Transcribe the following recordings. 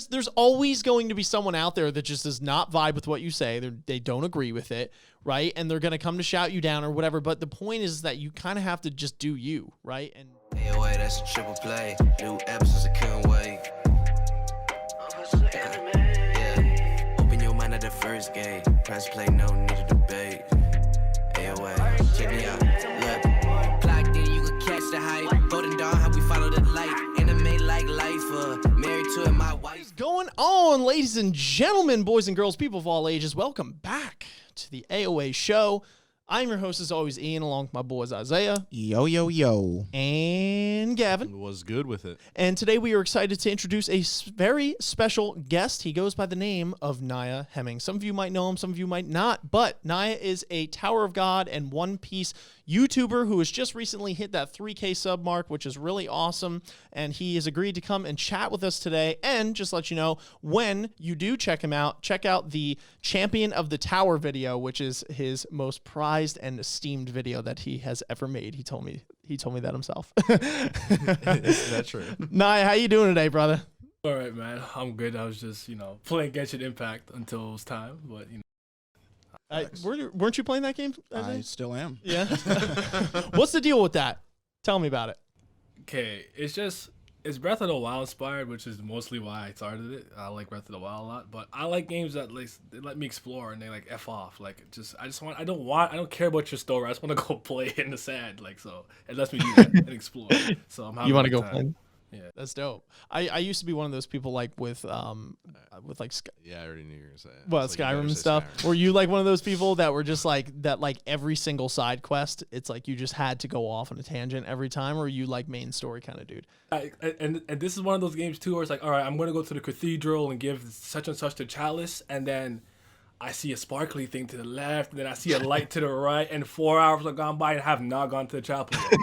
There's always going to be someone out there that just does not vibe with what you say. They don't agree with it, right? And they're going to come to shout you down or whatever. But the point is that you kind of have to just do you, right? And AoA, that's a triple play. New episodes, I couldn't wait. Yeah. Open your mind at the first gate. Press play, no need to debate. AoA, check me out. Look, clocked in, you can catch the hype. Golden Dawn, how we follow the light. Anime like life, married to it, my wife. what is going on, ladies and gentlemen, boys and girls, people of all ages? Welcome back to the AoA show. I'm your host, as always, Ian, along with my boys Isaiah. Yo, yo, yo. And Gavin. Was good with it. And today we are excited to introduce a very special guest. He goes by the name of Naya Hemmingz. Some of you might know him, some of you might not, but Naya is a Tower of God and One Piece YouTuber who has just recently hit that 3K sub mark, which is really awesome. And he has agreed to come and chat with us today. And just let you know, when you do check him out, check out the Champion of the Tower video, which is his most prized and esteemed video that he has ever made. He told me that himself. Is that true? Naya, how you doing today, brother? All right, man. I'm good. I was just, playing Genshin Impact until it was time, but, Weren't you playing that game? I still am. Yeah. What's the deal with that? Tell me about it. Okay, it's Breath of the Wild inspired, which is mostly why I started it. I like Breath of the Wild a lot, but I like games that they let me explore and they like F off. Like I don't care about your story. I just want to go play in the sand. So it lets me do that and explore. So I'm having You want a to good go time. play? Yeah. That's dope. I used to be one of those people like with like Yeah, I already knew you were gonna say it. well, It's like, you better Skyrim and say stuff. Skyrim. Were you like one of those people that were just like that, like every single side quest, it's like you just had to go off on a tangent every time, or you like main story kind of dude? And this is one of those games too where it's like, all right, I'm gonna go to the cathedral and give such and such the chalice, and then I see a sparkly thing to the left, and then I see a light to the right, and 4 hours have gone by and have not gone to the chapel yet.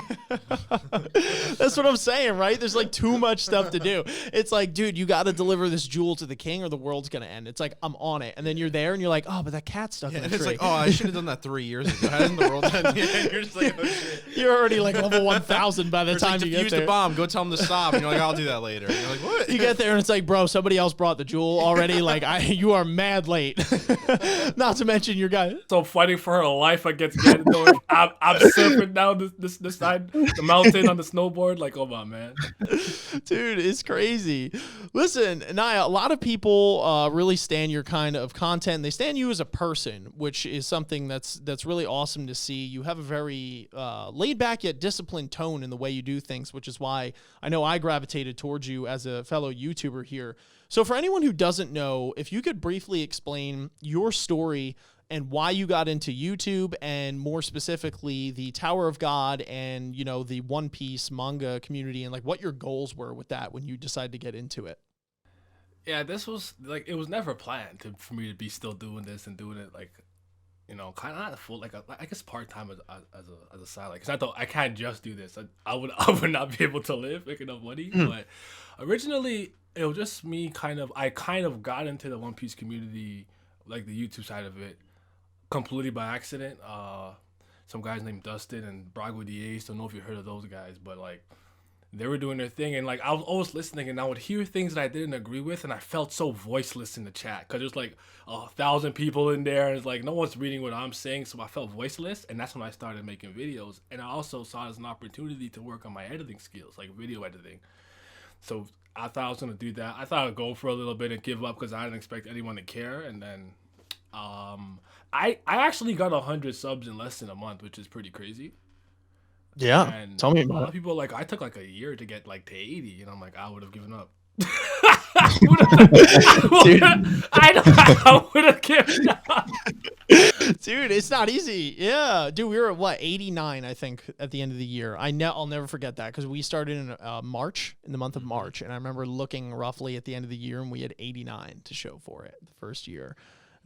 That's what I'm saying, right? There's like too much stuff to do. It's like, dude, you got to deliver this jewel to the king or the world's going to end. It's like, I'm on it. And then you're there and you're like, oh, but that cat's stuck in Yeah, a and it's tree. like, oh, I should have done that 3 years ago. Hasn't the world ended yet? You're just like, oh shit. You're already like level 1,000 by the It's time like, you get defuse there. the bomb. Go tell them to stop. And you're like, I'll do that later. And you're like, what? You get there and it's like, bro, somebody else brought the jewel already. Like, you are mad late. Not to mention your guy. So fighting for her life against Ganondorf. I'm surfing down this side, the mountain on the snowboard. Like, oh my man. Dude, it's crazy. Listen, Naya, a lot of people really stand your kind of content. They stand you as a person, which is something that's really awesome to see. You have a very laid back yet disciplined tone in the way you do things, which is why I know I gravitated towards you as a fellow YouTuber here. So for anyone who doesn't know, if you could briefly explain your story and why you got into YouTube, and more specifically the Tower of God and, the One Piece manga community, and like what your goals were with that when you decided to get into it. Yeah, this was like, it was never planned for me to be still doing this and doing it like, kind of not full, like I guess part time as a side, like, cause I thought I can't just do this. I would not be able to live making enough money. But originally it was just me I kind of got into the One Piece community, like the YouTube side of it, completely by accident. Some guys named Dustin and Brago DAs, don't know if you heard of those guys, but like they were doing their thing, and like I was always listening, and I would hear things that I didn't agree with, and I felt so voiceless in the chat because there's like 1,000 people in there, and it's like no one's reading what I'm saying, so I felt voiceless, and that's when I started making videos. And I also saw it as an opportunity to work on my editing skills, like video editing. So I thought I was gonna do that. I thought I'd go for a little bit and give up because I didn't expect anyone to care, and then I actually got 100 subs in less than a month, which is pretty crazy. Yeah, And tell me a lot about of it. people like, I took like a year to get like to 80, and I'm like, I would have given up. I would have given up. Dude, it's not easy. Yeah, dude, we were at what, 89, I think, at the end of the year. I'll never forget that because we started in March, in the month of March, and I remember looking roughly at the end of the year, and we had 89 to show for it the first year.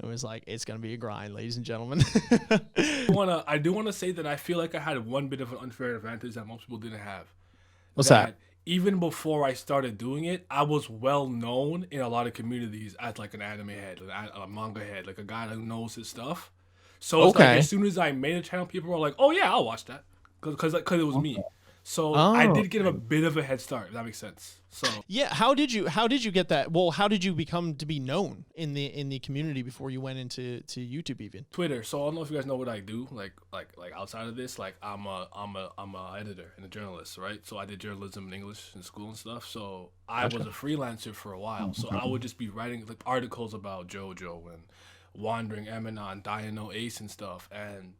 It was like, it's gonna be a grind, ladies and gentlemen. I do wanna say that I feel like I had one bit of an unfair advantage that most people didn't have. What's that? Even before I started doing it, I was well known in a lot of communities as like an anime head, like a manga head, like a guy who knows his stuff. So it's like, Okay. as soon as I made a channel, people were like, "Oh yeah, I'll watch that," because it was me. So Oh, I did give him a bit of a head start. If that makes sense. So yeah. How did you get that? Well, how did you become to be known in the community before you went into YouTube even? Twitter. So I don't know if you guys know what I do. Like outside of this, like I'm a editor and a journalist, right? So I did journalism in English in school and stuff. So I was a freelancer for a while. So I would just be writing like articles about JoJo and Wandering Eminon, Dino Ace and stuff, and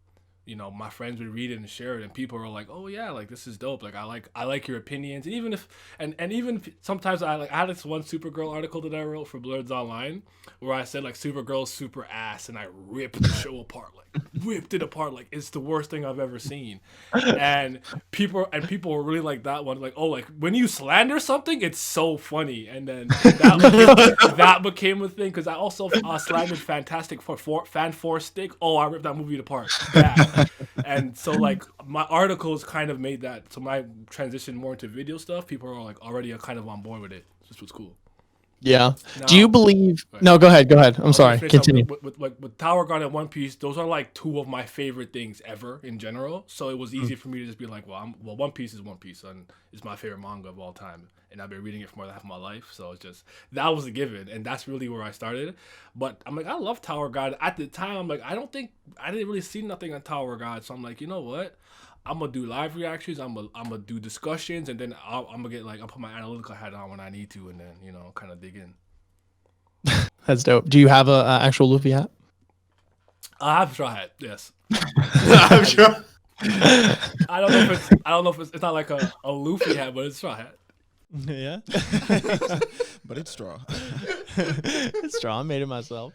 you know, my friends would read it and share it, and people were like, "Oh yeah, like this is dope. Like I like your opinions." And even if sometimes I had this one Supergirl article that I wrote for Blurs Online where I said like Supergirl's super ass, and I ripped the show apart, like ripped it apart, like it's the worst thing I've ever seen. And people were really like that one, like, "Oh, like when you slander something, it's so funny." And then that became a thing because I also slandered Fantastic Fan Force Stick. Oh, I ripped that movie apart. Bad. And so like my articles kind of made that. So when I transitioned more into video stuff, people are like already kind of on board with it. This was cool. Yeah. Now, Do you believe? No, go ahead. I'm sorry. Continue. With Tower God and One Piece, those are like two of my favorite things ever in general. So it was easy for me to just be like, well, One Piece is One Piece, and it's my favorite manga of all time, and I've been reading it for more than half of my life. So it's just that was a given, and that's really where I started. But I'm like, I love Tower God. At the time, I'm like, I didn't really see nothing on Tower God, so I'm like, you know what? I'm gonna do live reactions. I'm gonna do discussions, and then I'm gonna get like I'll put my analytical hat on when I need to, and then kind of dig in. That's dope. Do you have a actual Luffy hat? I have a straw hat. Yes. I'm sure. I don't know if it's not like a Luffy hat, but it's a straw hat. Yeah. But it's straw. It's straw. I made it myself.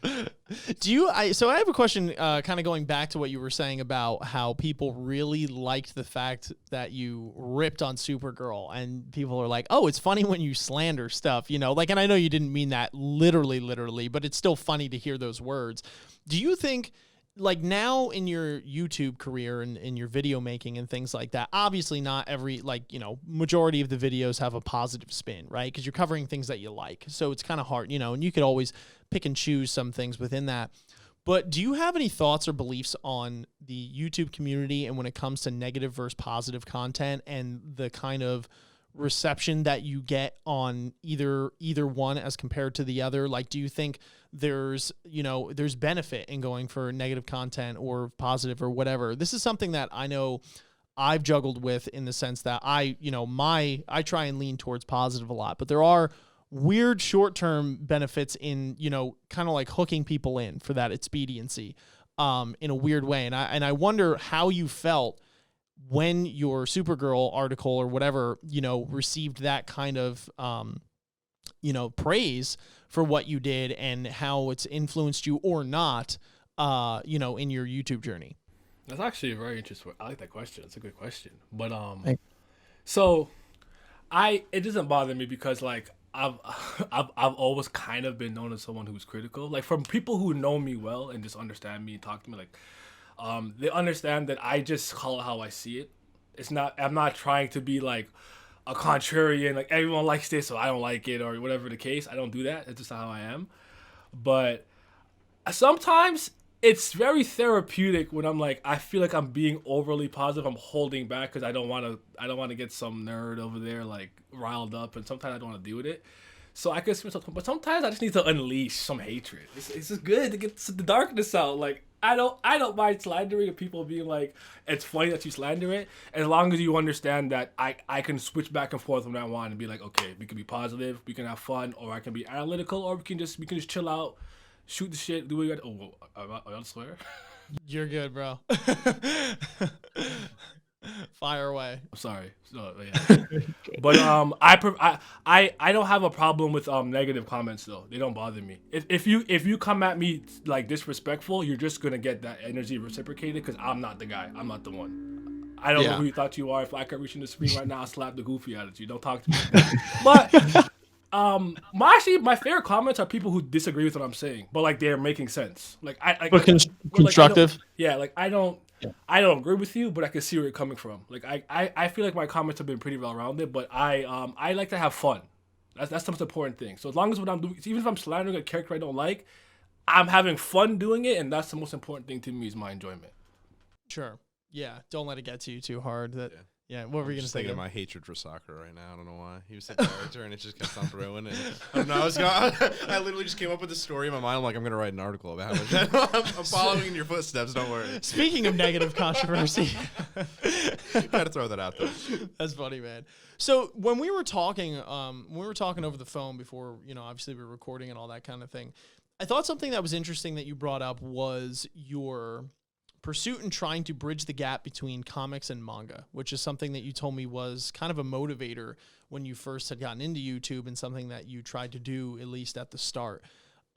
So I have a question, kind of going back to what you were saying about how people really liked the fact that you ripped on Supergirl, and people are like, "Oh, it's funny when you slander stuff," like, and I know you didn't mean that literally, but it's still funny to hear those words. Do you think, like, now in your YouTube career and in your video making and things like that, obviously not every, majority of the videos have a positive spin, right? Because you're covering things that you like. So it's kind of hard, and you could always pick and choose some things within that. But do you have any thoughts or beliefs on the YouTube community and when it comes to negative versus positive content and the kind of reception that you get on either one as compared to the other? Like, do you think there's benefit in going for negative content or positive or whatever? This is something that I know I've juggled with in the sense that I try and lean towards positive a lot, but there are weird short-term benefits in, kind of like hooking people in for that expediency, in a weird way. And I wonder how you felt when your Supergirl article or whatever, received that kind of, praise for what you did and how it's influenced you or not, in your YouTube journey. That's actually a very interesting. I like that question. It's a good question. But so it doesn't bother me because like I've always kind of been known as someone who's critical. Like from people who know me well and just understand me and talk to me, like they understand that I just call it how I see it. I'm not trying to be like a contrarian, like everyone likes this so I don't like it or whatever the case. I don't do that. It's just how I am. But sometimes it's very therapeutic when I'm like, I feel like I'm being overly positive. I'm holding back because I don't want to get some nerd over there like riled up, and sometimes I don't want to deal with it. So I could, but sometimes I just need to unleash some hatred. It's just good to get the darkness out. Like I don't mind slandering and people being like, it's funny that you slander it, as long as you understand that I can switch back and forth when I want and be like, okay, we can be positive, we can have fun, or I can be analytical, or we can just chill out, shoot the shit, do what you got. Oh, I swear. You're good, bro. Fire away. I'm sorry. So, yeah. But I don't have a problem with negative comments though. They don't bother me. If you come at me like disrespectful, you're just gonna get that energy reciprocated because I'm not the guy. I'm not the one. I don't know who you thought you are. If I could reach in the screen right now, I'll slap the goofy out of you. Don't talk to me. But my favorite comments are people who disagree with what I'm saying, but like they're making sense. Like constructive. I don't agree with you, but I can see where you're coming from. Like I feel like my comments have been pretty well rounded, but I like to have fun. That's the most important thing. So as long as what I'm doing, even if I'm slandering a character I don't like, I'm having fun doing it, and that's the most important thing to me is my enjoyment. Sure. Yeah. Don't let it get to you too hard. Yeah, what were you gonna Just say? thinking of Gabe? my hatred for soccer right now. I don't know why. He was a character, and it just kept on throwing. And I don't know. I literally just came up with this story in my mind. I'm like, I'm gonna write an article about it. I'm following in your footsteps. Don't worry. Speaking of negative controversy, Gotta throw that out there. that's funny, man. So when we were talking over the phone before, obviously we were recording and all that kind of thing, I thought something that was interesting that you brought up was your pursuit in trying to bridge the gap between comics and manga, which is something that you told me was kind of a motivator when you first had gotten into YouTube and something that you tried to do, at least at the start.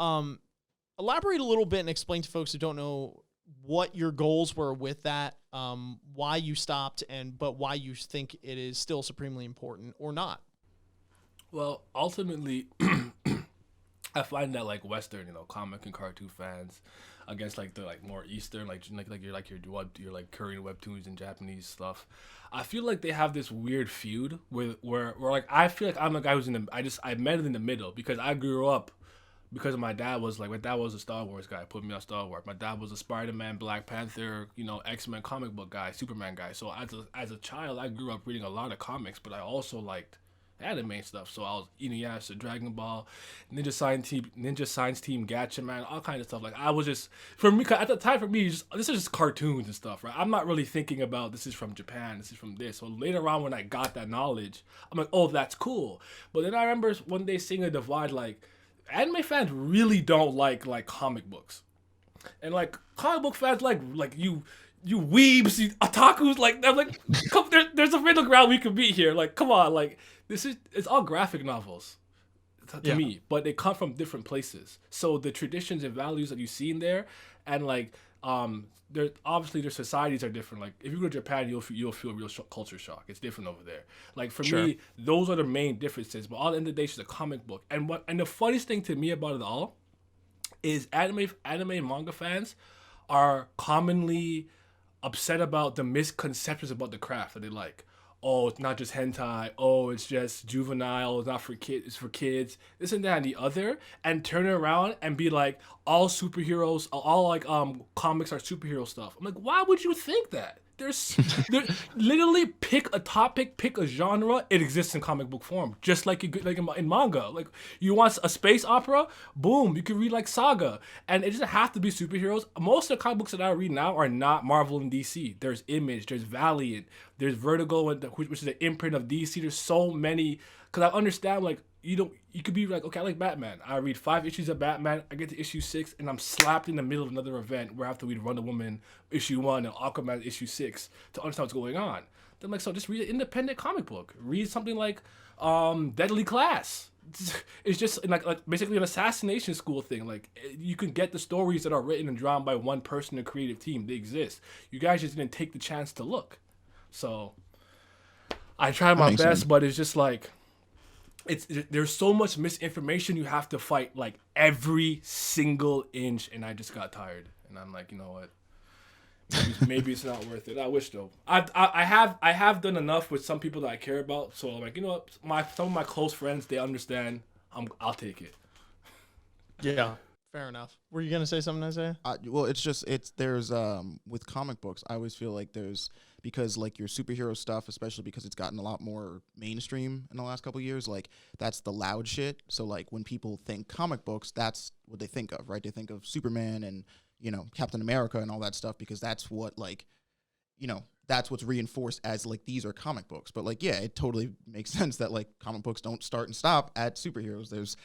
Elaborate a little bit and explain to folks who don't know what your goals were with that, why you stopped, but why you think it is still supremely important or not. Well, ultimately, I find that like Western, comic and cartoon fans against like the like more Eastern, like your like Korean webtoons and Japanese stuff, I feel like they have this weird feud where like I feel like I'm the guy who's I met it in the middle because I grew up because my dad was a Star Wars guy, put me on Star Wars. My dad was a Spider-Man, Black Panther, X-Men comic book guy, Superman guy. So as a child, I grew up reading a lot of comics, but I also liked anime and stuff. So I was Inuyasha, Dragon Ball, Ninja Science Team, Gatchaman, all kinds of stuff. Like I was just, for me, at the time, this is just cartoons and stuff, right? I'm not really thinking about this is from Japan, this is from this. So later on when I got that knowledge, I'm like, oh, that's cool. But then I remember one day seeing a divide, like anime fans really don't like comic books. And like comic book fans like you weebs, you otakus, like I'm like, come, there's a middle ground we could be here. Like, come on, like it's all graphic novels to me, but they come from different places. So the traditions and values that you see in there, and like their societies are different. Like if you go to Japan, you'll feel real culture shock. It's different over there. Like for me, those are the main differences. But all the end of the day, it's just a comic book. And the funniest thing to me about it all is anime and manga fans are commonly upset about the misconceptions about the craft that they like. Oh, it's not just hentai. Oh, it's just juvenile. It's not for kids. It's for kids. This and that and the other. And turn it around and be like, all superheroes, all like comics are superhero stuff. I'm like, why would you think that? There's literally pick a topic, pick a genre. It exists in comic book form, just like in manga. Like you want a space opera, boom, you can read like Saga, and it doesn't have to be superheroes. Most of the comic books that I read now are not Marvel and DC. There's Image, there's Valiant, there's Vertigo, which is the imprint of DC. There's so many, because I understand like you could be like, okay, I like Batman. I read 5 issues of Batman. I get to issue 6, and I'm slapped in the middle of another event where I have to read Wonder Woman issue 1 and Aquaman issue 6 to understand what's going on. Then I'm like, so just read an independent comic book. Read something like Deadly Class. It's just like basically an assassination school thing. Like you can get the stories that are written and drawn by one person, a creative team. They exist. You guys just didn't take the chance to look. So I tried my best, but it's just like, there's so much misinformation you have to fight like every single inch, and I just got tired, and I'm like, you know what, maybe it's not worth it. I wish though. I have done enough with some people that I care about, so I'm like, you know what, some of my close friends, they understand. I'll take it. Yeah, fair enough. Were you gonna say something, Isaiah? Well, there's with comic books, I always feel like because like your superhero stuff, especially because it's gotten a lot more mainstream in the last couple of years, like that's the loud shit. So like when people think comic books, that's what they think of, right? They think of Superman and, Captain America and all that stuff, because that's what like, that's what's reinforced as like these are comic books. But like, yeah, it totally makes sense that like comic books don't start and stop at superheroes. There's,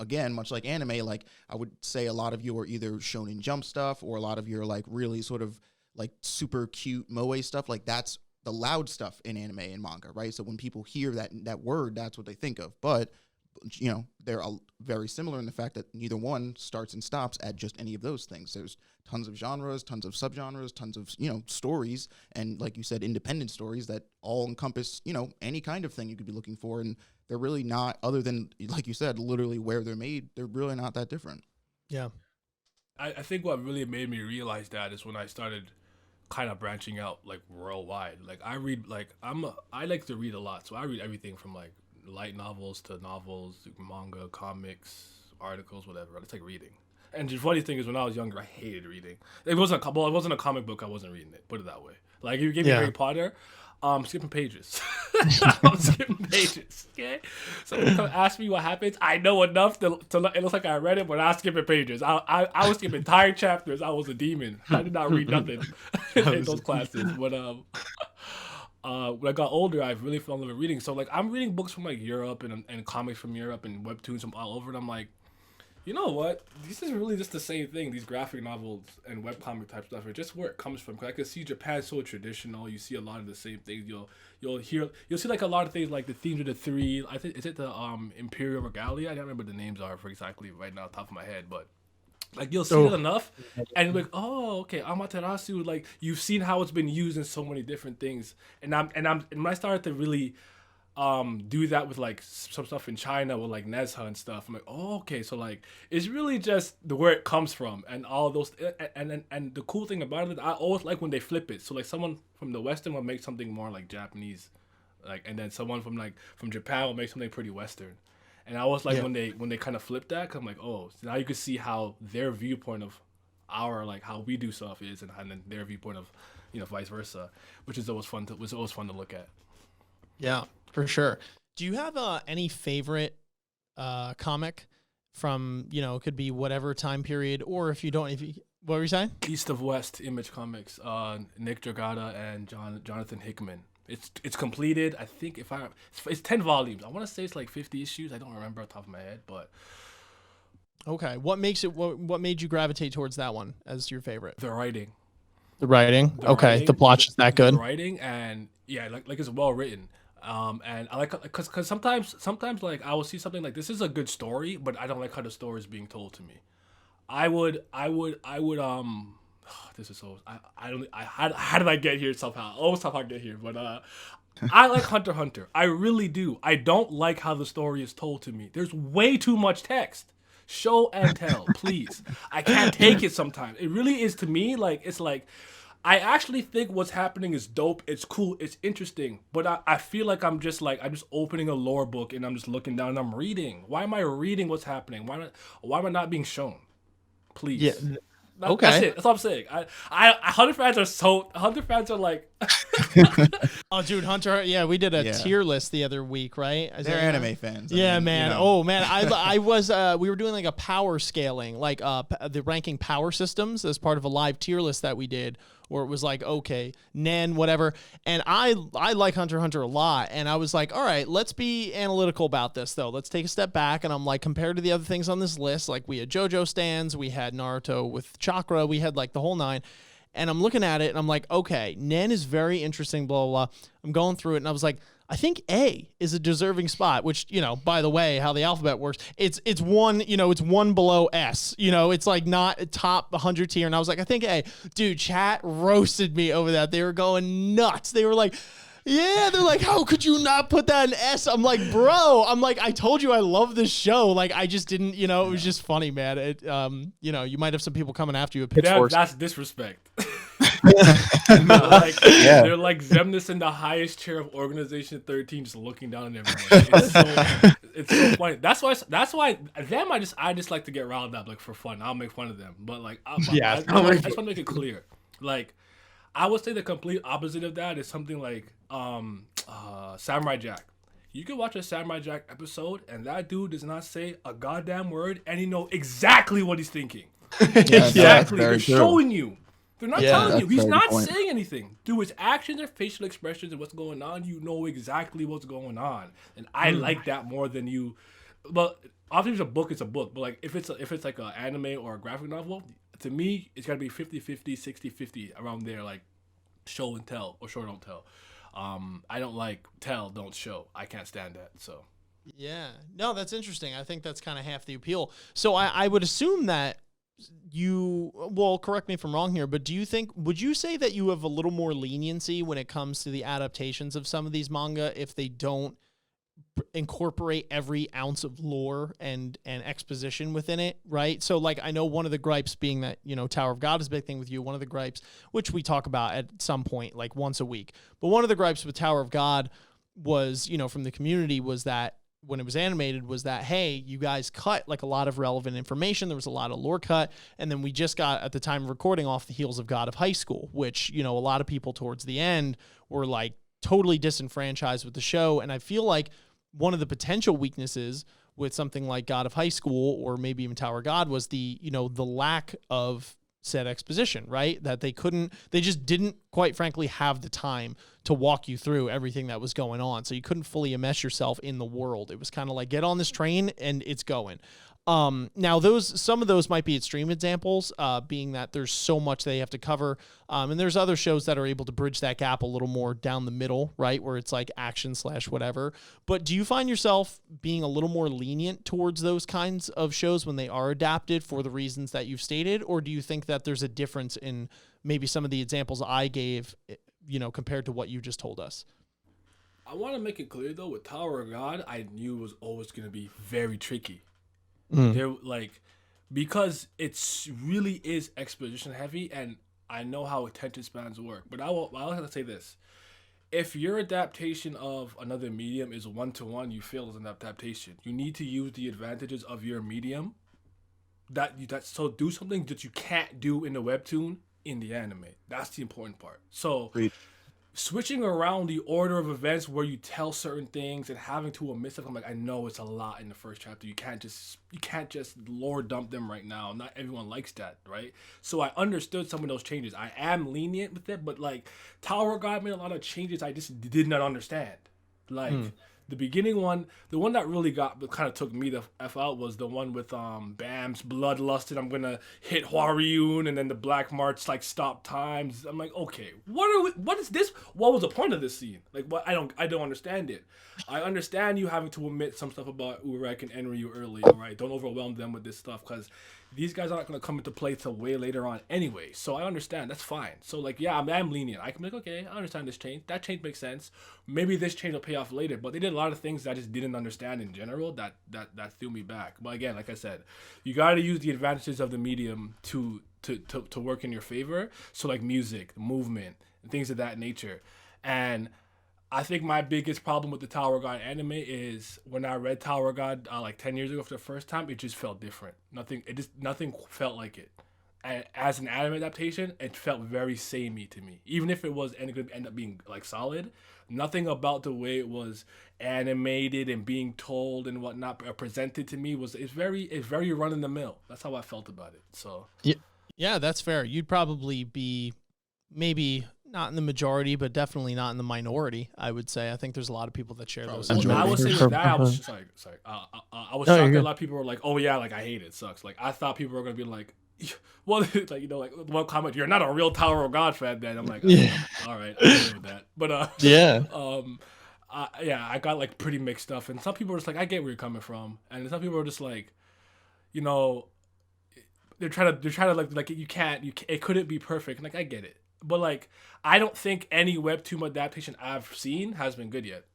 again, much like anime, like I would say a lot of your either Shonen Jump stuff or a lot of your like really sort of like super cute moe stuff, like that's the loud stuff in anime and manga, right? So when people hear that word, that's what they think of. But they're very similar in the fact that neither one starts and stops at just any of those things. There's tons of genres, tons of subgenres, tons of stories, and like you said, independent stories that all encompass any kind of thing you could be looking for, and they're really not, other than like you said, literally where they're made, they're really not that different. Yeah, I think what really made me realize that is when I started kind of branching out like worldwide. Like I read, like I like to read a lot, so I read everything from like light novels to novels, manga, comics, articles, whatever. I just like reading. And the funny thing is, when I was younger, I hated reading. It wasn't a comic book. I wasn't reading it. Put it that way. Like if you gave me Harry Potter, skipping pages. I'm skipping pages. Okay. So when you come ask me what happens, I know enough to it looks like I read it, but I'm skipping pages. I was skipping entire chapters. I was a demon. I did not read nothing in those classes. But when I got older, I really fell in love with reading. So like I'm reading books from like Europe and comics from Europe and webtoons from all over, and I'm like, you know what? This is really just the same thing. These graphic novels and webcomic type stuff. It's just where it comes from. Cause I can see Japan's so traditional. You see a lot of the same things. You'll see like a lot of things like the themes of the three. I think is it the Imperial Regalia? I don't remember what the names are for exactly right now, top of my head, but. Like you'll see it enough, and you're like, oh, okay, Amaterasu. Like you've seen how it's been used in so many different things, and when I started to really do that with like some stuff in China with like Nezha and stuff, I'm like, oh, okay, so like it's really just where it comes from and all those, and the cool thing about it, I always like when they flip it. So like someone from the Western will make something more like Japanese, like, and then someone from Japan will make something pretty Western. And I always like when they kind of flip that, cause I'm like, oh, so now you can see how their viewpoint of our like how we do stuff is, and then their viewpoint of vice versa, which is always fun to look at. Yeah, for sure. Do you have any favorite comic from it could be whatever time period, or if you don't, what were you saying? East of West Image Comics, Nick Dragata and Jonathan Hickman. It's completed. I think it's 10 volumes. I want to say it's like 50 issues. I don't remember off the top of my head, but okay. What made you gravitate towards that one as your favorite? The writing. The writing. The plot's just that good. The writing, and yeah, like it's well written. And I like because sometimes like I will see something like this is a good story, but I don't like how the story is being told to me. I would this is so how did I get here somehow? Oh, somehow I get here, but I like Hunter x Hunter. I really do. I don't like how the story is told to me. There's way too much text. Show and tell, please. I can't take it sometimes. It really is to me like it's like I actually think what's happening is dope. It's cool. It's interesting. But I feel like I'm just opening a lore book and I'm just looking down and I'm reading. Why am I reading what's happening? Why am I not being shown? Please. Yeah. Okay. That's it. That's all I'm saying. Hunter fans are like oh dude, Hunter, yeah, we did a tier list the other week, right? They're anime fans. Yeah, man. Oh man, I was we were doing like a power scaling, like the ranking power systems as part of a live tier list that we did, where it was like, okay, Nen, whatever. And I like Hunter x Hunter a lot. And I was like, all right, let's be analytical about this, though. Let's take a step back. And I'm like, compared to the other things on this list, like we had JoJo stands, we had Naruto with Chakra, we had like the whole nine. And I'm looking at it and I'm like, okay, Nen is very interesting, blah, blah, blah. I'm going through it and I was like, I think A is a deserving spot, which, by the way, how the alphabet works, it's one, it's one below S, it's like not top 100 tier. And I was like, I think A. Dude, chat roasted me over that. They were going nuts. They were like, yeah, they're like, how could you not put that in S? I'm like, bro, I told you I love this show. Like, I just didn't, it was just funny, man. It, you might have some people coming after you with pitchforks. That's disrespect. They're like Zemnis in the highest chair of Organization 13, just looking down at everyone. It's so funny. That's why them. I just like to get riled up, like for fun. I'll make fun of them, but like, I just want to make it clear. Like, I would say the complete opposite of that is something like Samurai Jack. You can watch a Samurai Jack episode, and that dude does not say a goddamn word, and you know exactly what he's thinking. Exactly. They're showing you. They're not telling you. He's not saying anything. Through his actions and facial expressions and what's going on, you know exactly what's going on. And I like that more than you. But obviously, a book is a book. But like if it's like an anime or a graphic novel, to me, it's got to be 50-50, 60-50, around there, like show and tell or show don't tell. I don't like tell, don't show. I can't stand that. So. Yeah. No, that's interesting. I think that's kind of half the appeal. So I would assume that correct me if I'm wrong here, but would you say that you have a little more leniency when it comes to the adaptations of some of these manga if they don't incorporate every ounce of lore and exposition within it, right? So like I know one of the gripes being that, Tower of God is a big thing with you, one of the gripes, which we talk about at some point, like once a week, but one of the gripes with Tower of God was, from the community was that when it was animated was that, hey, you guys cut like a lot of relevant information. There was a lot of lore cut. And then we just got, at the time of recording, off the heels of God of High School, which, you know, a lot of people towards the end were like totally disenfranchised with the show. And I feel like one of the potential weaknesses with something like God of High School or maybe even Tower of God was the, you know, the lack of said exposition, right? That they just didn't, quite frankly, have the time to walk you through everything that was going on. So you couldn't fully immerse yourself in the world. It was kind of like, get on this train and it's going. Now some of those might be extreme examples, being that there's so much they have to cover. And there's other shows that are able to bridge that gap a little more down the middle, right? Where it's like action / whatever. But do you find yourself being a little more lenient towards those kinds of shows when they are adapted for the reasons that you've stated? Or do you think that there's a difference in maybe some of the examples I gave, you know, compared to what you just told us? I want to make it clear though, with Tower of God, I knew it was always going to be very tricky. They're like, because it's really is exposition heavy, and I know how attention spans work. But I'll have to say this: if your adaptation of another medium is 1-to-1, you fail as an adaptation. You need to use the advantages of your medium. So do something that you can't do in the webtoon in the anime. That's the important part. So. Great. Switching around the order of events where you tell certain things and having to omit stuff, I'm like, I know it's a lot in the first chapter. You can't just lore dump them right now. Not everyone likes that, right? So I understood some of those changes. I am lenient with it, but like Tower of God made a lot of changes I just did not understand. Like the beginning one, the one that really kind of took me the F out was the one with Bam's bloodlusted. I'm gonna hit Hwaryun, and then the Black March like stop times. I'm like, okay, what is this? What was the point of this scene? Like, what? I don't understand it. I understand you having to omit some stuff about Urek and Enryu early, right? Don't overwhelm them with this stuff because these guys aren't going to come into play till way later on anyway. So I understand. That's fine. So, like, yeah, I'm lenient. I can be like, okay, I understand this change. That change makes sense. Maybe this change will pay off later. But they did a lot of things that I just didn't understand in general that threw me back. But again, like I said, you got to use the advantages of the medium to work in your favor. So, like, music, movement, and things of that nature. And I think my biggest problem with the Tower of God anime is when I read Tower of God like 10 years ago for the first time, it just felt different. Nothing felt like it. And as an anime adaptation, it felt very samey to me. Even if it was going to end up being like solid, nothing about the way it was animated and being told and whatnot presented to me it's very run of the mill. That's how I felt about it. So yeah, that's fair. You'd probably be maybe not in the majority, but definitely not in the minority, I would say. I think there's a lot of people that share those. Well, I would say with that, I was sorry. I was shocked that a lot of people were like, "Oh yeah, like I hate it, sucks." Like I thought people were gonna be like, "Well, like you know, like one comment, you're not a real Tower of God fan." Then I'm like, all right, I agree with that. But yeah, I got like pretty mixed stuff, and some people were just like, "I get where you're coming from," and some people were just like, you know, they're trying to like it couldn't be perfect. Like I get it. But, like, I don't think any webtoon adaptation I've seen has been good yet,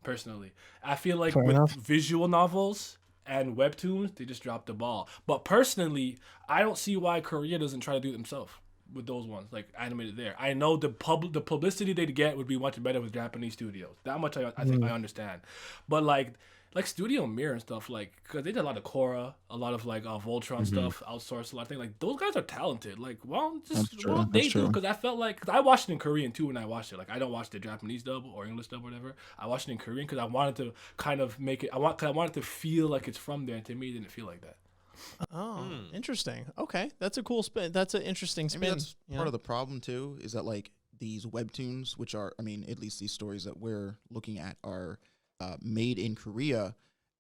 personally. I feel like with visual novels and webtoons, they just dropped the ball. But, personally, I don't see why Korea doesn't try to do it themselves with those ones, like, animated there. I know the publicity they'd get would be much better with Japanese studios. That much I think I understand. But, like Studio Mirror and stuff, like, because they did a lot of Korra, a lot of, like, Voltron stuff, outsourced a lot of things. Like, those guys are talented. Like, well, just what they do. Because I felt like, because I watched it in Korean, too, when I watched it. Like, I don't watch the Japanese dub or English dub or whatever. I watched it in Korean because I wanted to kind of make it, I wanted to feel like it's from there. And to me, it didn't feel like that. Oh, interesting. Okay. That's a cool spin. That's an interesting spin. Maybe that's part of the problem, too, is that, like, these webtoons, which are, I mean, at least these stories that we're looking at are made in Korea,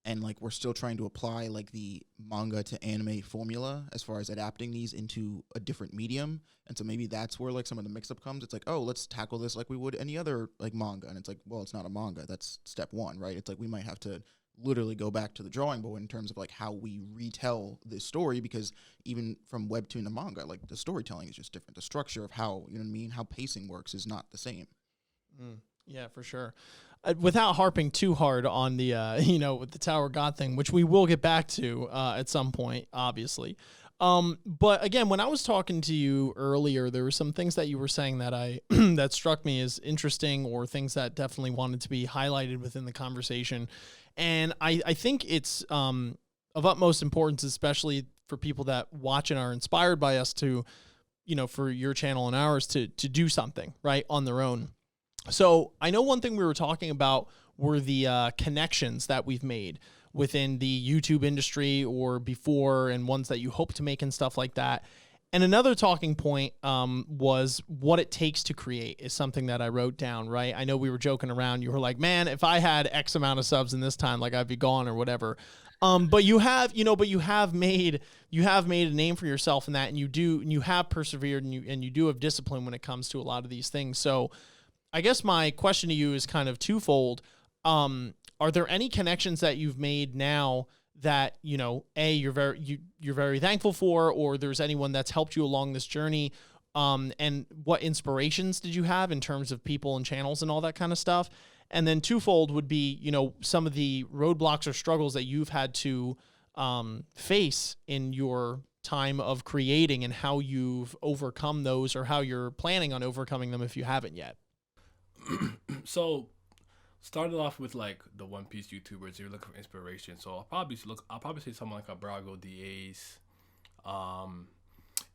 and like we're still trying to apply like the manga to anime formula as far as adapting these into a different medium. And so maybe that's where like some of the mix up comes. It's like, oh, let's tackle this like we would any other like manga. And it's like, well, it's not a manga. That's step one, right? It's like we might have to literally go back to the drawing board in terms of like how we retell this story, because even from webtoon to manga, like the storytelling is just different. The structure of how, you know what I mean, how pacing works is not the same. Yeah, for sure. Without harping too hard on the, with the Tower of God thing, which we will get back to at some point, obviously. But again, when I was talking to you earlier, there were some things that you were saying that that struck me as interesting, or things that definitely wanted to be highlighted within the conversation. And I think it's of utmost importance, especially for people that watch and are inspired by us to, for your channel and ours to do something right on their own. So I know one thing we were talking about were the connections that we've made within the YouTube industry or before, and ones that you hope to make and stuff like that. And another talking point was what it takes to create is something that I wrote down, right? I know we were joking around. You were like, man, if I had X amount of subs in this time, like I'd be gone or whatever. But you have made a name for yourself in that, and you have persevered, and you do have discipline when it comes to a lot of these things. So I guess my question to you is kind of twofold. Are there any connections that you've made now that, you're very thankful for, or there's anyone that's helped you along this journey? And what inspirations did you have in terms of people and channels and all that kind of stuff? And then twofold would be, some of the roadblocks or struggles that you've had to face in your time of creating, and how you've overcome those, or how you're planning on overcoming them if you haven't yet. So, started off with like the One Piece YouTubers. You're looking for inspiration. So I'll probably say someone like a Brago DAs,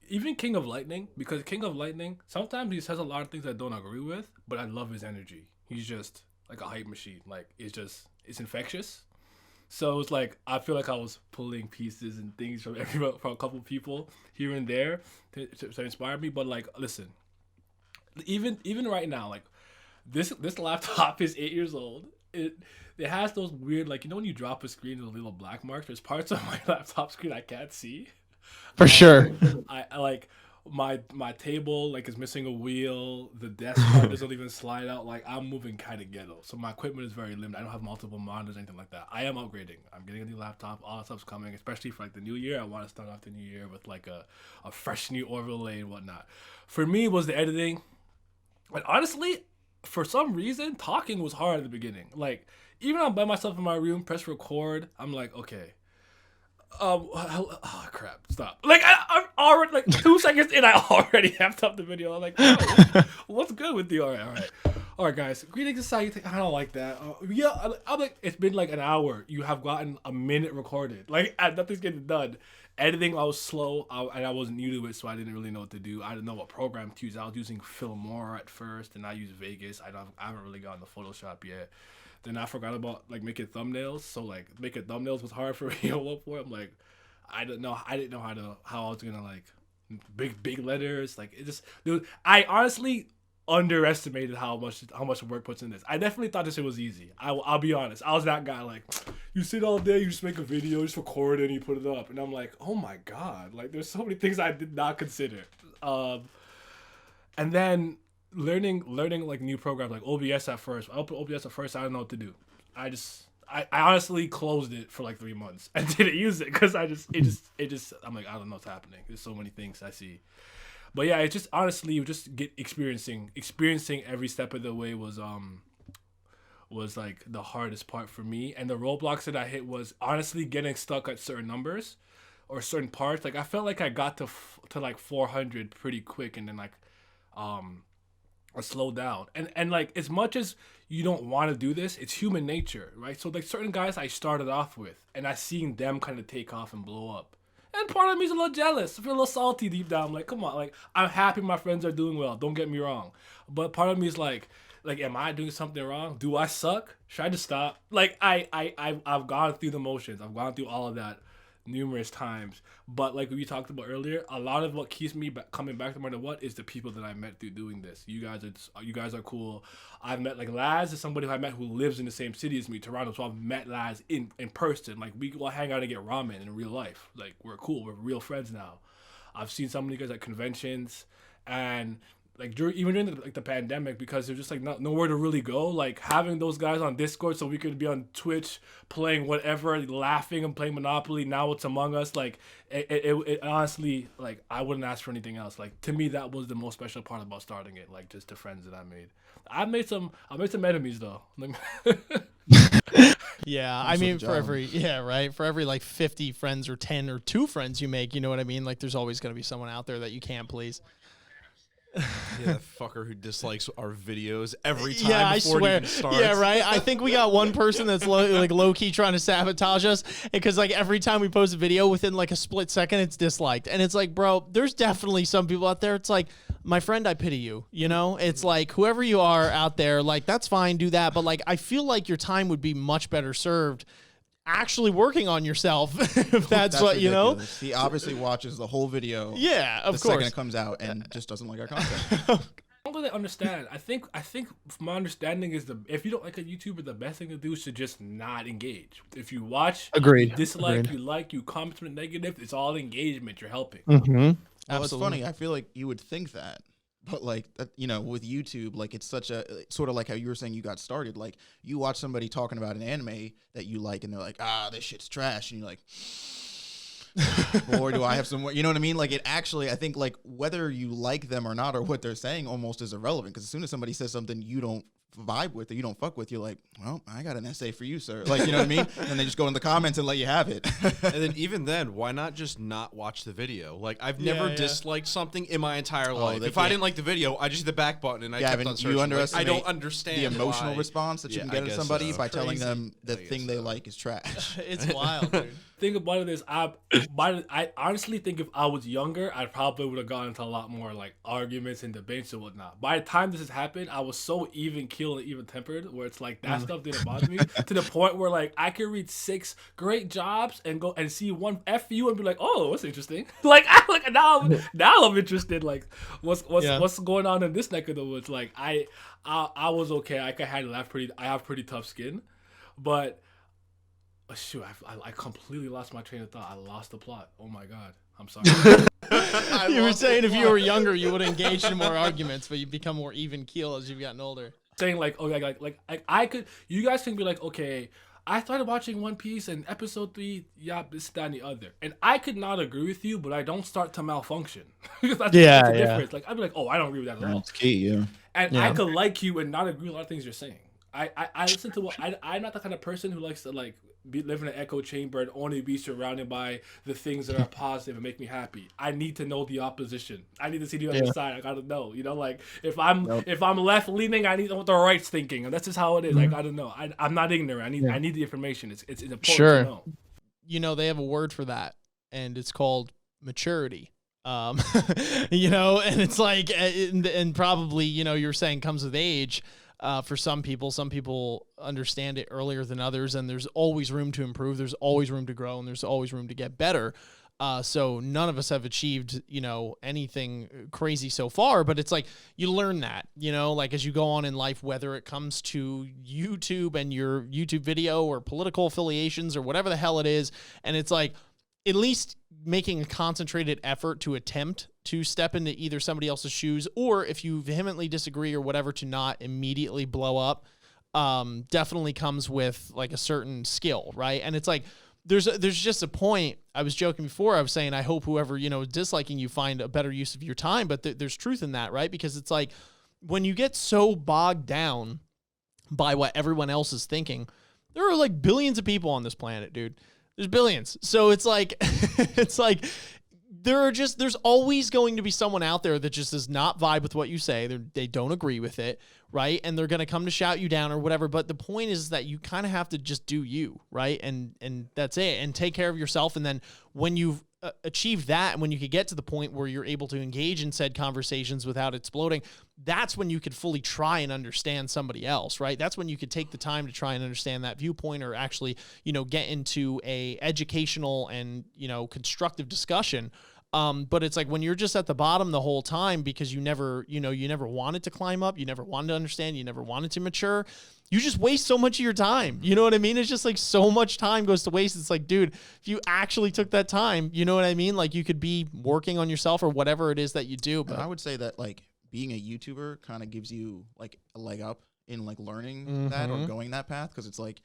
even King of Lightning, because King of Lightning sometimes he says a lot of things I don't agree with, but I love his energy. He's just like a hype machine. Like it's infectious. So it's like I feel like I was pulling pieces and things from a couple people here and there to inspire me. But like, listen, even right now, like. This laptop is 8 years old. It has those weird, like, when you drop a screen, those little black marks. There's parts of my laptop screen I can't see. For sure. I like my table like is missing a wheel. The desk part doesn't even slide out. Like I'm moving kind of ghetto, so my equipment is very limited. I don't have multiple monitors or anything like that. I am upgrading. I'm getting a new laptop. All that stuff's coming, especially for like the new year. I want to start off the new year with like a fresh new overlay and whatnot. For me, it was the editing, and honestly. For some reason, talking was hard at the beginning. Like, even I'm by myself in my room, press record, I'm like, okay. Oh, crap, stop. Like, I'm already, like, 2 seconds in, I already have up the video. I'm like, oh, what's good with you? All right, guys. Greetings, society. I don't like that. Yeah, I'm like, it's been like an hour. You have gotten a minute recorded. Like, nothing's getting done. Editing, I was slow, and I wasn't new to it, so I didn't really know what to do. I didn't know what program to use. I was using Filmora at first, and I used Vegas. I haven't really gotten the Photoshop yet. Then I forgot about like making thumbnails. So like making thumbnails was hard for me at one point. I'm like, I didn't know how I was gonna like big letters. Like it just, dude. I honestly underestimated how much work puts in this. I definitely thought this shit was easy. I'll be honest. I was that guy like, you sit all day, you just make a video, just record it, and you put it up. And I'm like, oh my god, like there's so many things I did not consider. And then learning like new programs like OBS at first. I opened OBS at first. I didn't know what to do. I honestly closed it for like 3 months and didn't use it because I'm like, I don't know what's happening. There's so many things I see. But yeah, it just honestly, you just get experiencing every step of the way was like the hardest part for me. And the roadblocks that I hit was honestly getting stuck at certain numbers or certain parts. Like I felt like I got to like 400 pretty quick, and then like I slowed down. And like as much as you don't want to do this, it's human nature, right? So like certain guys I started off with, and I seen them kind of take off and blow up. And part of me is a little jealous. I feel a little salty deep down. I'm like, come on, like I'm happy my friends are doing well. Don't get me wrong. But part of me is like, am I doing something wrong? Do I suck? Should I just stop? Like I've gone through the motions. I've gone through all of that numerous times. But like we talked about earlier, a lot of what keeps me coming back to More What is the people that I met through doing this. You guys are cool. I've met like Laz is somebody who I met who lives in the same city as me, Toronto. So I've met Laz in person. Like we go hang out and get ramen in real life. Like we're cool. We're real friends now. I've seen some of you guys at conventions, and like even during the pandemic, because there's just like nowhere to really go. Like having those guys on Discord so we could be on Twitch playing whatever, laughing and playing Monopoly. Now it's Among Us. Like it honestly, like I wouldn't ask for anything else. Like to me, that was the most special part about starting it. Like just the friends that I made. I made some enemies though. Yeah, I mean for every like 50 friends or 10 or 2 friends you make, you know what I mean? Like there's always going to be someone out there that you can't please. Yeah, that fucker who dislikes our videos every time Yeah, I before it swear. even starts. Yeah, right. I think we got one person that's low key trying to sabotage us because like every time we post a video, within like a split second, it's disliked, and it's like, bro, there's definitely some people out there. It's like, my friend, I pity you. You know, it's like whoever you are out there, like that's fine, do that, but like I feel like your time would be much better served actually working on yourself if that's what you know. ridiculous. He obviously watches the whole video. Yeah, of the second course. it comes out and just doesn't like our content. I don't really understand. I think from my understanding is if you don't like a YouTuber, the best thing to do is to just not engage. If you watch, Agreed. you dislike, Agreed. you like, you comment with negative, it's all engagement. You're helping. Mm-hmm. Well, it's Absolutely. funny. I feel like you would think that, but like that, you know, with YouTube, like it's such a sort of like how you were saying you got started. Like you watch somebody talking about an anime that you like, and they're like, this shit's trash, and you're like, boy, do I have some. You know what I mean? Like it actually, I think like whether you like them or not, or what they're saying, almost is irrelevant. Because as soon as somebody says something you don't vibe with or you don't fuck with, you're like, well, I got an essay for you, sir. Like, you know what I mean? And they just go in the comments and let you have it. And then even then, why not just not watch the video? Like I've never Yeah. disliked something in my entire life. they If I can't- didn't like the video, I just hit the back button and I Yeah, kept but on you searching. Like, I underestimate don't understand the emotional why. response that you Yeah, can I get at guess somebody so. by telling Crazy. them the I guess thing they so. like is trash. It's wild, dude. Thing about it is, I honestly think if I was younger, I probably would have gotten into a lot more like arguments and debates and whatnot. By the time this has happened, I was so even keeled and even tempered, where it's like that stuff didn't bother me to the point where like I could read 6 great jobs and go and see one FU and be like, oh, that's interesting. Like now I'm interested. Like what's going on in this neck of the woods? Like I was okay. I could handle that. I have pretty tough skin, but. Shoot, I completely lost my train of thought. I lost the plot. Oh my god. I'm sorry. You were saying if you were younger, you would engage in more arguments, but you become more even keel as you've gotten older. Saying like, okay, like I could, you guys can be like, okay, I started watching One Piece and episode 3, yeah, this, that, and the other. And I could not agree with you, but I don't start to malfunction. Because that's the difference. Like, I'd be like, oh, I don't agree with that at all. That's key, yeah. And I could like you and not agree with a lot of things you're saying. I listen to what I'm not the kind of person who likes to like live in an echo chamber and only be surrounded by the things that are positive and make me happy. I need to know the opposition. I need to see the other side. I gotta know. You know, like if I'm left leaning, I need to know what the right's thinking, and that's just how it is. I gotta know. I'm not ignorant. I need the information. It's important to know. You know, they have a word for that, and it's called maturity. You know, and it's like, and probably, you know, you're saying comes with age. For some people understand it earlier than others, and there's always room to improve. There's always room to grow, and there's always room to get better. So none of us have achieved, you know, anything crazy so far, but it's like you learn that, you know, like as you go on in life, whether it comes to YouTube and your YouTube video or political affiliations or whatever the hell it is. And it's like, at least making a concentrated effort to attempt to step into either somebody else's shoes, or if you vehemently disagree or whatever, to not immediately blow up, definitely comes with like a certain skill, right? And it's like, there's just a point. I was joking before. I was saying, I hope whoever, you know, is disliking you find a better use of your time, but there's truth in that, right? Because it's like, when you get so bogged down by what everyone else is thinking, there are like billions of people on this planet, dude. There's billions. So it's like, there's always going to be someone out there that just does not vibe with what you say. They don't agree with it, right? And they're going to come to shout you down or whatever. But the point is that you kind of have to just do you, right? And that's it. And take care of yourself. And then when you've achieved that, and when you could get to the point where you're able to engage in said conversations without exploding, that's when you could fully try and understand somebody else, right? That's when you could take the time to try and understand that viewpoint, or actually, you know, get into a educational and, you know, constructive discussion. But it's like when you're just at the bottom the whole time because you never wanted to climb up, you never wanted to understand, you never wanted to mature, you just waste so much of your time. You know what I mean? It's just like so much time goes to waste. It's like, dude, if you actually took that time, you know what I mean? Like you could be working on yourself or whatever it is that you do. But And I would say that like being a YouTuber kind of gives you like a leg up in like learning that or going that path, because it's like,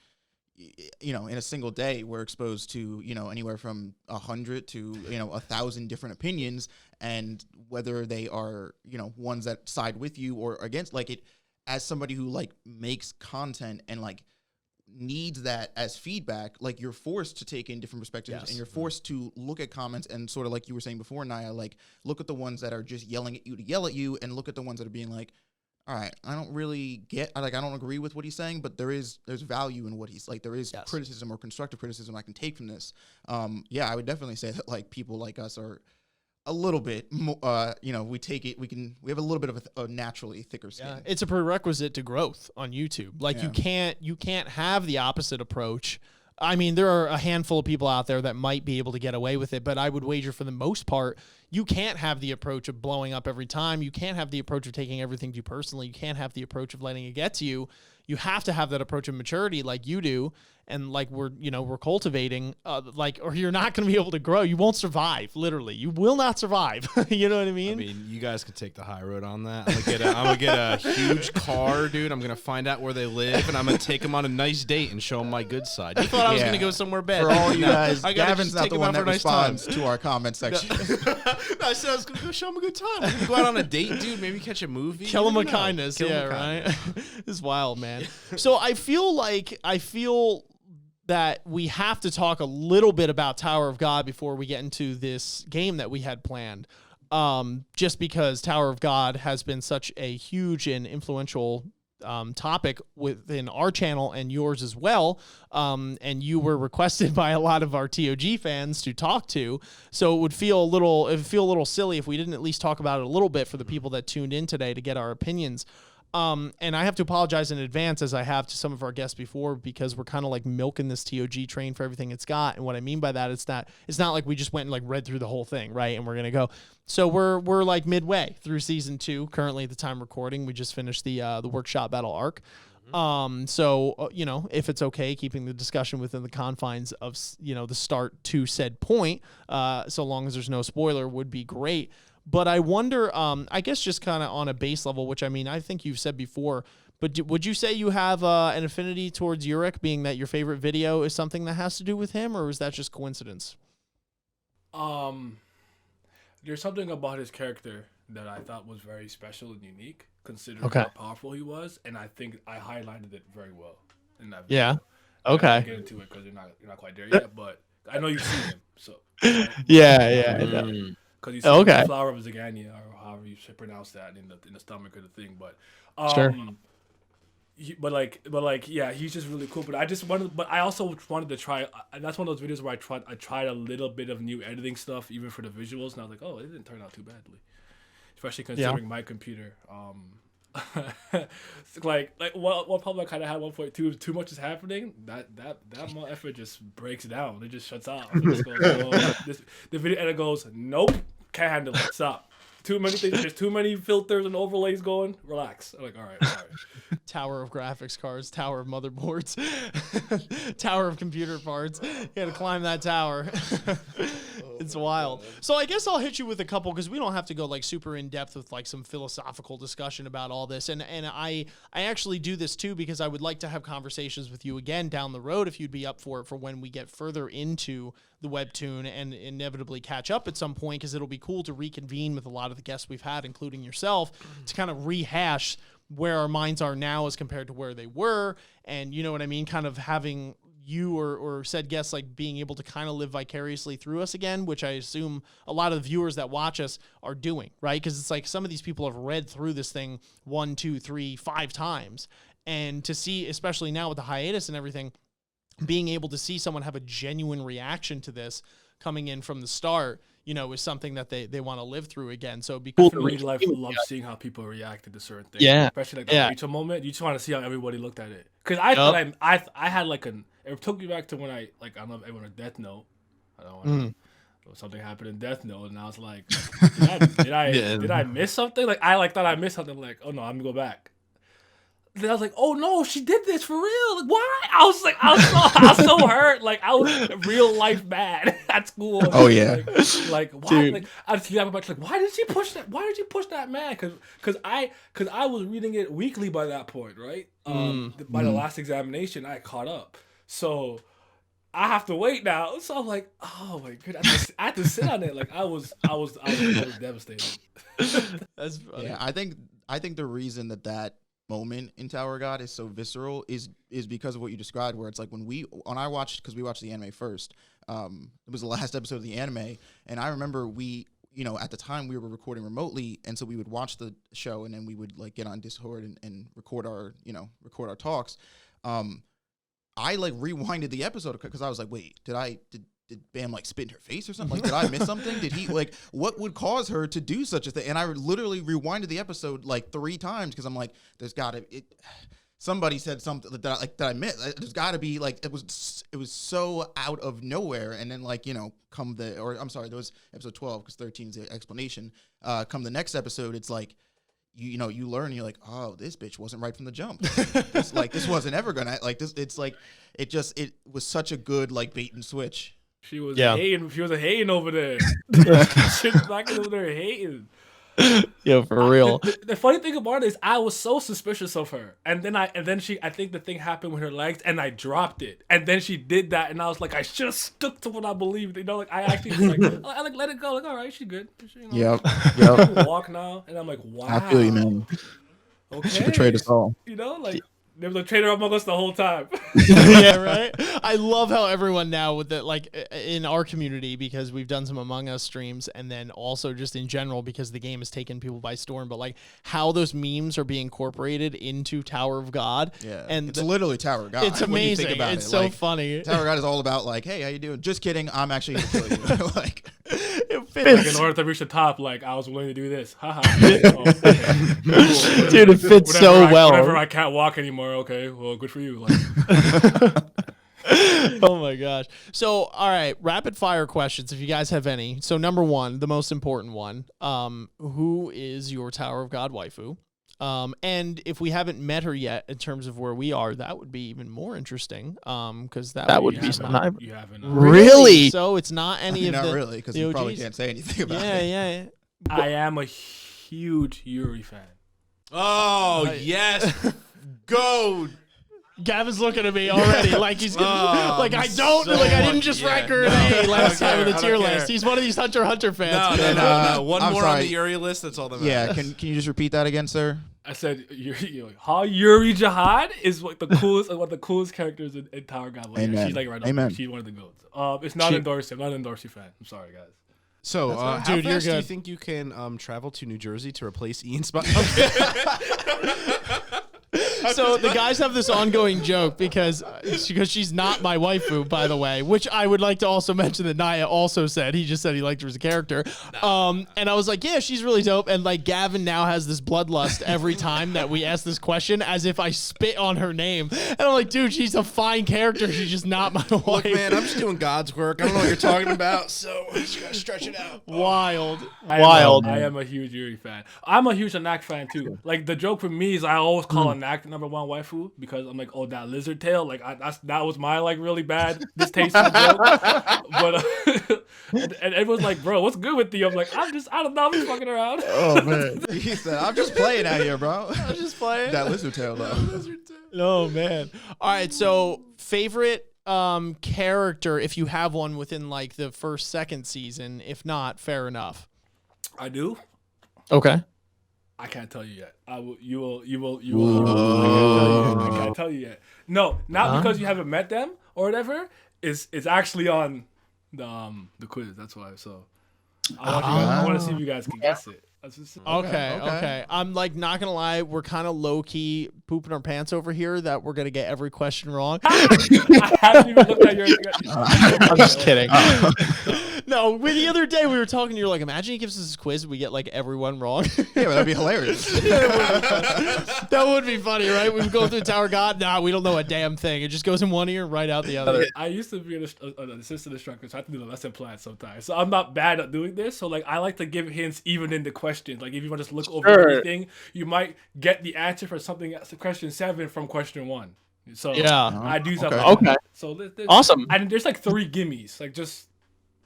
you know, in a single day we're exposed to, you know, anywhere from 100 to, you know, 1,000 different opinions, and whether they are, you know, ones that side with you or against, like it, as somebody who like makes content and like needs that as feedback. Like, you're forced to take in different perspectives, and you're forced to look at comments and sort of, like you were saying before, Naya, like, look at the ones that are just yelling at you to yell at you, and look at the ones that are being like, all right, I don't really I don't agree with what he's saying, but there's value in what he's like. There is criticism or constructive criticism I can take from this. Yeah, I would definitely say that, like, people like us are a little bit more, we have a little bit of a naturally thicker skin. Yeah, it's a prerequisite to growth on YouTube. Like, you can't have the opposite approach. I mean, there are a handful of people out there that might be able to get away with it, but I would wager for the most part, you can't have the approach of blowing up every time. You can't have the approach of taking everything too personally. You can't have the approach of letting it get to you. You have to have that approach of maturity like you do, and like we're cultivating, or you're not going to be able to grow. You won't survive, literally. You will not survive. You know what I mean? I mean, you guys could take the high road on that. I'm gonna get a huge car, dude. I'm gonna find out where they live, and I'm gonna take them on a nice date and show them my good side. You thought I was gonna go somewhere bad. For all you guys, I gotta Gavin's just not take the him one out that for a nice time. responds to our comment section. I said I was gonna go show him a good time. We're gonna go out on a date, dude. Maybe catch a movie. Kill him You with never know. kindness. Kill him Yeah, with kindness. right? It's wild, man. So I feel that we have to talk a little bit about Tower of God before we get into this game that we had planned. Just because Tower of God has been such a huge and influential topic within our channel and yours as well. And you were requested by a lot of our TOG fans to talk to. So it would feel a little silly if we didn't at least talk about it a little bit for the people that tuned in today to get our opinions. And I have to apologize in advance, as I have to some of our guests before, because we're kind of like milking this TOG train for everything it's got. And what I mean by that is that it's not like we just went and like read through the whole thing, right? And we're going to go. So we're like midway through season 2. Currently at the time recording, we just finished the workshop battle arc. So if it's okay, keeping the discussion within the confines of, the start to said point, so long as there's no spoiler, would be great. But I wonder, I guess just kind of on a base level, which I mean, I think you've said before, but would you say you have an affinity towards Yurik, being that your favorite video is something that has to do with him, or is that just coincidence? There's something about his character that I thought was very special and unique, considering Okay. how powerful he was, and I think I highlighted it very well in that video. Yeah. I Okay. won't get into it because you're not quite there yet, but I know you've seen him, so. Yeah. Because he's Okay. the flower of Zagania, or however you should pronounce that in the stomach of the thing. But Sure. Yeah, he's just really cool. But I also wanted to try. That's one of those videos where I tried a little bit of new editing stuff, even for the visuals, and I was like, oh, it didn't turn out too badly, especially considering my computer. One problem I kind of had at one point too much is happening. That effort just breaks down. It just shuts off. It just goes, the video editor goes, nope, can't handle it. Stop. Too many things. There's too many filters and overlays going. Relax. I'm like, all right. Tower of graphics cards, tower of motherboards, tower of computer parts. You got to climb that tower. It's wild. So I guess I'll hit you with a couple, because we don't have to go like super in depth with like some philosophical discussion about all this. And I actually do this too because I would like to have conversations with you again down the road, if you'd be up for it, for when we get further into the webtoon and inevitably catch up at some point, because it'll be cool to reconvene with a lot of the guests we've had, including yourself, to kind of rehash where our minds are now as compared to where they were. And you know what I mean? Kind of having you or said guests like being able to kind of live vicariously through us again, which I assume a lot of the viewers that watch us are doing, right? Because it's like some of these people have read through this thing 1, 2, 3, 5 times. And to see, especially now with the hiatus and everything, being able to see someone have a genuine reaction to this coming in from the start, is something that they want to live through again. So it'd be cool. I really love seeing how people reacted to certain things. Yeah. Especially like the Rachel moment. You just want to see how everybody looked at it. Because I thought I had like it took me back to when I don't know if everyone read Death Note. I don't know. Something happened in Death Note, and I was like, did I miss something? Like I thought I missed something. Like, oh no, I'm gonna go back. Then I was like, oh no, she did this for real. Like, why? I was so hurt. Like I was real life mad at school. Oh yeah. Like why? Dude. Like I just kept like, why did she push that? Why did she push that man? Because I was reading it weekly by that point, right? By the last examination, I caught up. So I have to wait now. So I'm like, oh my goodness, I had to sit on it. Like I was devastated. That's funny. Yeah, I think the reason that moment in Tower of God is so visceral is because of what you described, where it's like when I watched, because we watched the anime first, it was the last episode of the anime, and I remember at the time we were recording remotely, and so we would watch the show and then we would like get on Discord and record our talks. I like rewinded the episode because I was like, wait, did Bam like spit in her face or something? Like, did I miss something? Did he like, what would cause her to do such a thing? And I literally rewinded the episode like 3 times because I'm like, somebody said something that I missed. There's got to be like, it was so out of nowhere. And then like, there was episode 12 because 13 is the explanation. Come the next episode, it's like, you learn, you're like, oh, this bitch wasn't right from the jump. This wasn't ever gonna like this. It's like, it was such a good like bait and switch. She was hating. She was hating over there. She was back over there hating. Yo, for real. The funny thing about it is I was so suspicious of her. And then I think the thing happened with her legs and I dropped it. And then she did that and I was like, I should have stuck to what I believed. Like I actually was like, I like let it go. Like, all right, she's good. Yep. Walk now. And I'm like, wow. I feel you, man. Okay. She betrayed us all. Like there was a traitor among us the whole time. Yeah, right. I love how everyone now with the like in our community, because we've done some Among Us streams, and then also just in general because the game has taken people by storm. But like how those memes are being incorporated into Tower of God. Yeah, and it's literally Tower of God. It's amazing. It's so funny. Tower of God is all about like, hey, how you doing? Just kidding. I'm actually gonna kill you. Like, it fits. Like in order to reach the top, like I was willing to do this. Haha. Dude, it fits so well. Whenever I can't walk anymore. Okay, well, good for you. Like. Oh my gosh. So, all right, rapid fire questions if you guys have any. So, number 1, the most important one. Who is your Tower of God waifu? And if we haven't met her yet in terms of where we are, that would be even more interesting. Because that would be something. You haven't. Really? So it's not any of not the really, because you probably can't say anything about it. Yeah. I am a huge Yuri fan. Oh, yes. Go. Gavin's looking at me already like he's gonna, like I don't so like I didn't just rank her an A last time in the I tier don't list. care. He's one of these Hunter x Hunter fans. No. One I'm more sorry. on the Yuri list. That's all that matters. Yeah, can you just repeat that again, sir? I said Yuri Jihad is one of the coolest characters in Tower God. Like, Amen. She's like right Amen. up. She's one of the goats. It's not endorsing. I'm not an endorsing fan. I'm sorry, guys. So, how Dude, you're fast do you good. think you can travel to New Jersey to replace Ian's spot? So the guys have this ongoing joke because she's not my waifu, by the way, which I would like to also mention that Naya also said. He just said he liked her as a character. And I was like, yeah, she's really dope. And like Gavin now has this bloodlust every time that we ask this question as if I spit on her name. And I'm like, dude, she's a fine character. She's just not my wife. Look, man, I'm just doing God's work. I don't know what you're talking about, so I just gotta stretch it out. Wild. I am a huge Yuri fan. I'm a huge Anak fan too. Like the joke for me is I always call Anak the number 1 waifu because I'm like, oh, that lizard tail. Like that was my like really bad distasteful joke. But and everyone's like, bro, what's good with you? I'm like, I don't know, I'm just fucking around. Oh man, he said, I'm just playing out here, bro. I'm just playing. That lizard tail though. Oh man. All right. So favorite character, if you have one within like the first, second season. If not, fair enough. I do. Okay. I can't tell you yet. You will. I can't tell you yet. No, not because you haven't met them or whatever. It's actually on the quiz. That's why. So I want to see if you guys can guess it. Okay. I'm like not gonna lie, we're kind of low key pooping our pants over here that we're gonna get every question wrong. I haven't even looked at your. I'm just kidding. No, the other day we were talking. You're like, imagine he gives us this quiz and we get like everyone wrong. Yeah, but that'd be hilarious. That would be funny, right? We would go through Tower God. Nah, we don't know a damn thing. It just goes in one ear and right out the other. I used to be an assistant instructor, so I have to do the lesson plan sometimes. So I'm not bad at doing this. So like, I like to give hints even in the questions. Like if you want to just look over everything, you might get the answer for something. Question 7 from question 1. So Yeah. I do something. Okay. Like that. So there's, Awesome. And there's like 3 gimmies. Like just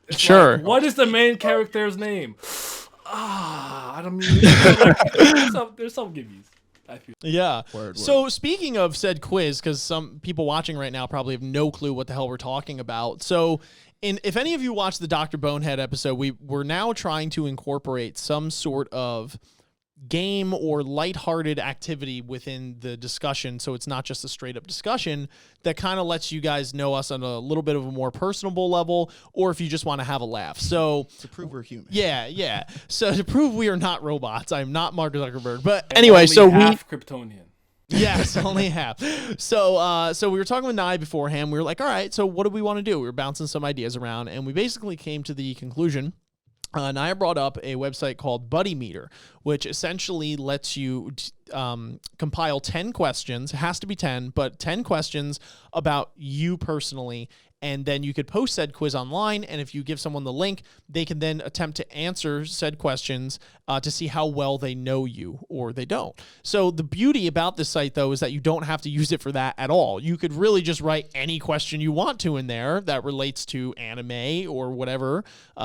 it's Sure. like, what is the main character's name? I don't mean. There's some gimmies. I feel. Yeah. Word. So speaking of said quiz, because some people watching right now probably have no clue what the hell we're talking about. So if any of you watched the Dr. Bonehead episode, we're now trying to incorporate some sort of game or lighthearted activity within the discussion, so it's not just a straight up discussion, that kind of lets you guys know us on a little bit of a more personable level, or if you just want to have a laugh. So To prove we're human. yeah. So to prove we are not robots, I'm not Mark Zuckerberg. But anyway, so half Kryptonian. Yes, only half. So we were talking with Nye beforehand. We were like, all right, so what do we want to do? We were bouncing some ideas around, and we basically came to the conclusion. Naya brought up a website called Buddy Meter, which essentially lets you compile 10 questions. It has to be 10, but 10 questions about you personally. And then you could post said quiz online. And if you give someone the link, they can then attempt to answer said questions to see how well they know you or they don't. So the beauty about this site, though, is that you don't have to use it for that at all. You could really just write any question you want to in there that relates to anime or whatever.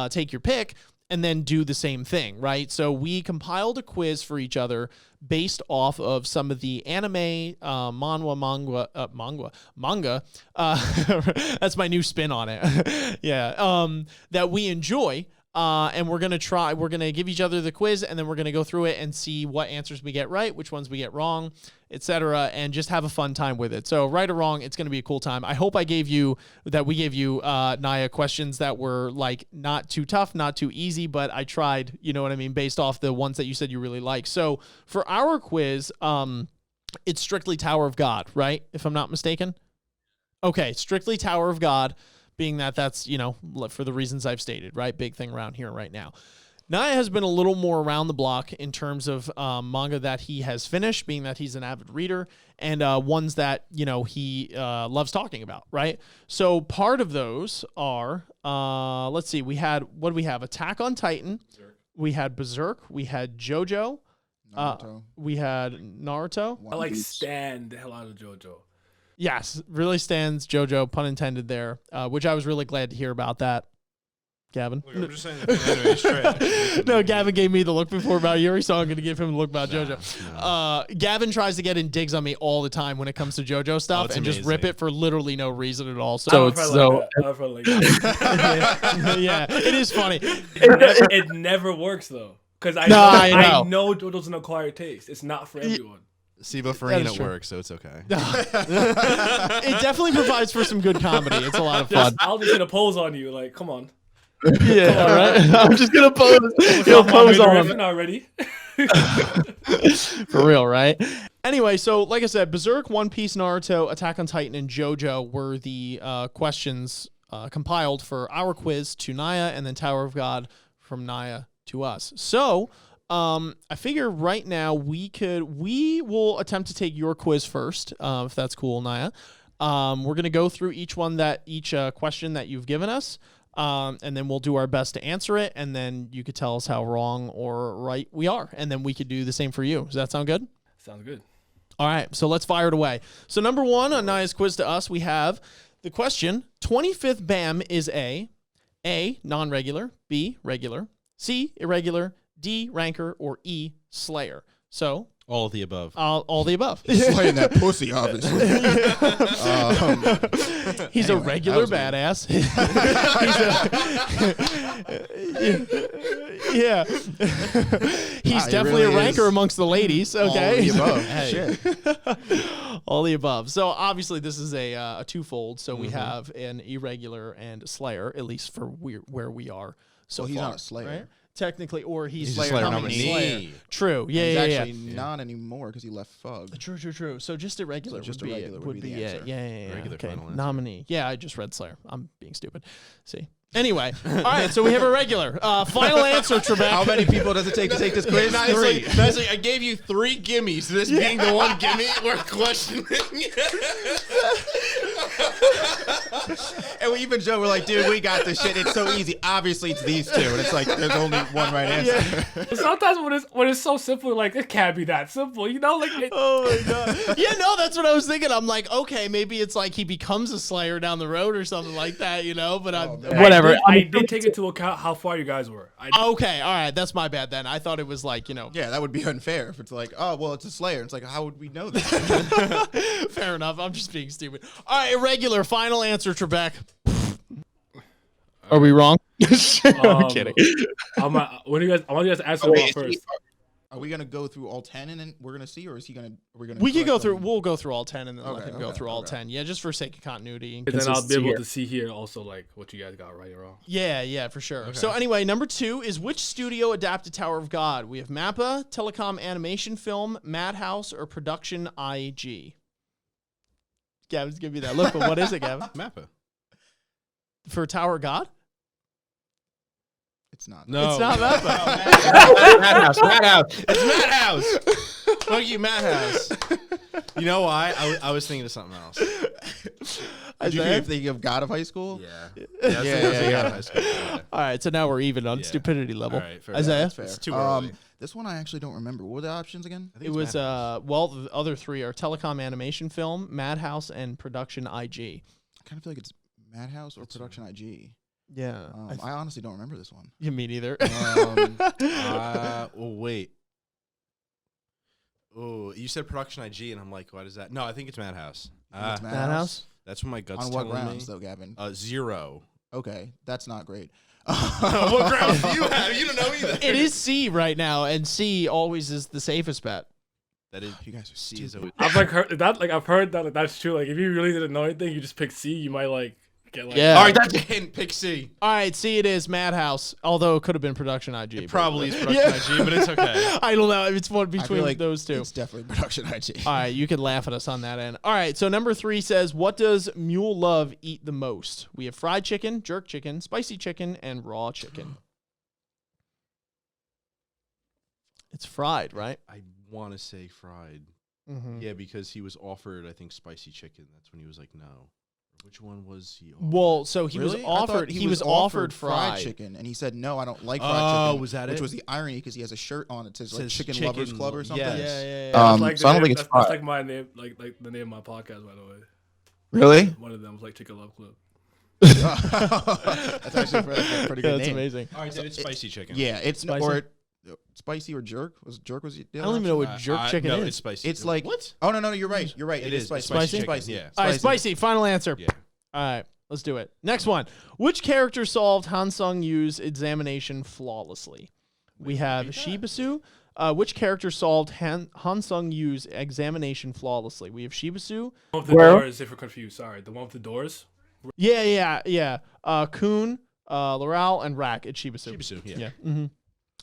Take your pick. And then do the same thing, right? So we compiled a quiz for each other based off of some of the anime, manga. That's my new spin on it. Yeah, that we enjoy. And we're going to give each other the quiz, and then we're going to go through it and see what answers we get right, which ones we get wrong, etc., and just have a fun time with it. So right or wrong, it's going to be a cool time. I hope we gave you, Naya, questions that were like not too tough, not too easy, but I tried, you know what I mean, based off the ones that you said you really like. So for our quiz, it's strictly Tower of God, right? If I'm not mistaken. Okay, strictly Tower of God. Being that's, for the reasons I've stated, right? Big thing around here right now. Naya has been a little more around the block in terms of manga that he has finished, being that he's an avid reader, and ones that, he loves talking about, right? So part of those are, let's see, what do we have? Attack on Titan. Berserk. We had Berserk. We had JoJo. Naruto. We had Naruto. I stand the hell out of JoJo. Yes, really stands JoJo, pun intended there, which I was really glad to hear about that. Gavin? Look, I'm just saying the anime is trash. No, Gavin gave me the look before about Yuri, so I'm going to give him the look about JoJo. Gavin tries to get in digs on me all the time when it comes to JoJo stuff and just rip it for literally no reason at all. So it's so... yeah, it is funny. It never works, though. Because I know JoJo's an acquired taste. It's not for everyone. See, but for Ian it works, so it's okay. It definitely provides for some good comedy. It's a lot of fun. I'll just hit a pose on you, like, come on. Yeah, all right. I'm just gonna pose. You'll pose on him already. For real, right? Anyway, so like I said, Berserk, One Piece, Naruto, Attack on Titan, and JoJo were the questions compiled for our quiz to Naya, and then Tower of God from Naya to us. So. I figure right now we will attempt to take your quiz first, if that's cool, Naya. We're going to go through each question that you've given us, and then we'll do our best to answer it, and then you could tell us how wrong or right we are, and then we could do the same for you. Does that sound good? Sounds good. All right, so let's fire it away. So number one on Naya's quiz to us, we have the question, 25th BAM is A, non-regular, B, regular, C, irregular, D, ranker, or E, slayer. So all of the above. All the above. He's slaying that pussy, obviously. He's a regular badass. Yeah. He's definitely really a ranker amongst the ladies. Okay. All of the above. Shit. All the above. So obviously this is a twofold. So we have an irregular and a slayer, at least for where we are. So he's far, not a slayer. Right? Technically, or he's a Slayer nominee. nominee. True. Yeah, he's yeah, actually not anymore because he left Fug. True. So just irregular. So just would irregular be would be the answer. Yeah. Regular Okay. final answer. Nominee. Yeah, I just read Slayer. I'm being stupid. See. Anyway, all right. So we have a regular. Final answer, Trebek. How many people does it take to take this quiz? Three. I gave you 3 gimmies. This being the one gimme we're questioning. And we even joke, we're like, dude, we got this shit. It's so easy. Obviously, it's these two. And it's like, there's only one right answer. Yeah. Sometimes when it's so simple, like, it can't be that simple, you know? Like, oh my god. Yeah, no, that's what I was thinking. I'm like, okay, maybe it's like he becomes a Slayer down the road or something like that, you know? But whatever. I did take into account how far you guys were. Okay, all right, that's my bad then. I thought it was like, Yeah, that would be unfair if it's like, oh, well, it's a Slayer. It's like, how would we know that? Fair enough. I'm just being stupid. All right, irregular. Final answer, Trebek. Are we wrong? I'm kidding. I want you guys to answer one first. Are we gonna go through all 10 and then we're gonna see, or is he gonna? We could go through. We'll go through all 10 and then let Okay, him go okay, through all okay. 10. Yeah, just for sake of continuity. And then I'll be Consistency, able yeah. to see here also like what you guys got right or wrong. Yeah, for sure. So anyway, number 2 is which studio adapted Tower of God? We have Mappa, Telecom Animation Film, Madhouse, or Production IG. Gavin's giving me that look, but what is it, Gavin? Mappa. For Tower of God? It's not. No. It's not Mappa. Madhouse. It's Madhouse. Fuck you, Madhouse. You know why? I was thinking of something else. Did you Isaiah? think of God of High School? Yeah. Yeah. High school. Yeah. All right, so now we're even on Yeah. stupidity level. All right, fair Isaiah? enough. Fair. It's too early. This one I actually don't remember. What were the options again? I think It it's was Madhouse. well, the other 3 are Telecom Animation Film, Madhouse, and Production IG. I kind of feel like it's Madhouse or Production IG. Yeah, I honestly don't remember this one. me neither. Oh, wait. Oh, you said Production IG, and I'm like, what is that? No, I think it's Madhouse. You think it's Madhouse? That's what my gut's On what telling grounds, me. though, Gavin? 0. Okay, that's not great. What grounds do you have? You don't know either. It is C right now, and C always is the safest bet. That is. You guys are C is always. I've I've heard that that's true. Like if you really didn't know anything, you just pick C, you might like get like Yeah. All right, that's a hint. Pick C. All right, C it is Madhouse, although it could have been Production IG. It probably is Production IG, but it's okay. I don't know. It's one I feel between like those two. It's definitely Production IG. All right, you can laugh at us on that end. All right, so number 3 says, what does Mule love eat the most? We have fried chicken, jerk chicken, spicy chicken, and raw chicken. It's fried, right? I want to say fried. Mm-hmm. Yeah, because he was offered, I think, spicy chicken. That's when he was like, no. Which one was he offered? Well, so he Really? was I thought offered. He was offered fried. chicken, and he said no, I don't like fried Oh, chicken. was that which it? was the irony because he has a shirt on that says like Says Chicken Chicken Lovers Club or Lo- something. yes. Yeah. That's Um, like so I don't the think name- it's that's fried. like my name, like the name of my podcast, by the way. Really? One of them was like Chicken Love Club. That's actually a pretty good That's name. amazing. All right, then it's spicy chicken. Yeah, it's Spicy? or spicy or jerk. Was jerk was the I other don't even know option? what jerk chicken no, is. it's spicy. It's like what? Oh no, you're right. You're right. It is is. spicy. Spicy? chicken, Spicy. yeah. All right, spicy. Final answer. Yeah. All right, let's do it. Next one. Which character solved Han Sung Yu's examination flawlessly? We have Shibasu. Which character solved Han Sung Yu's examination flawlessly? We have Shibasu. The one with the Where? doors, if you're confused, sorry. The one with the doors? Yeah. Kun, Laral, and Rak. It's Shibasu. Shibasu, yeah. Yeah. Mm-hmm.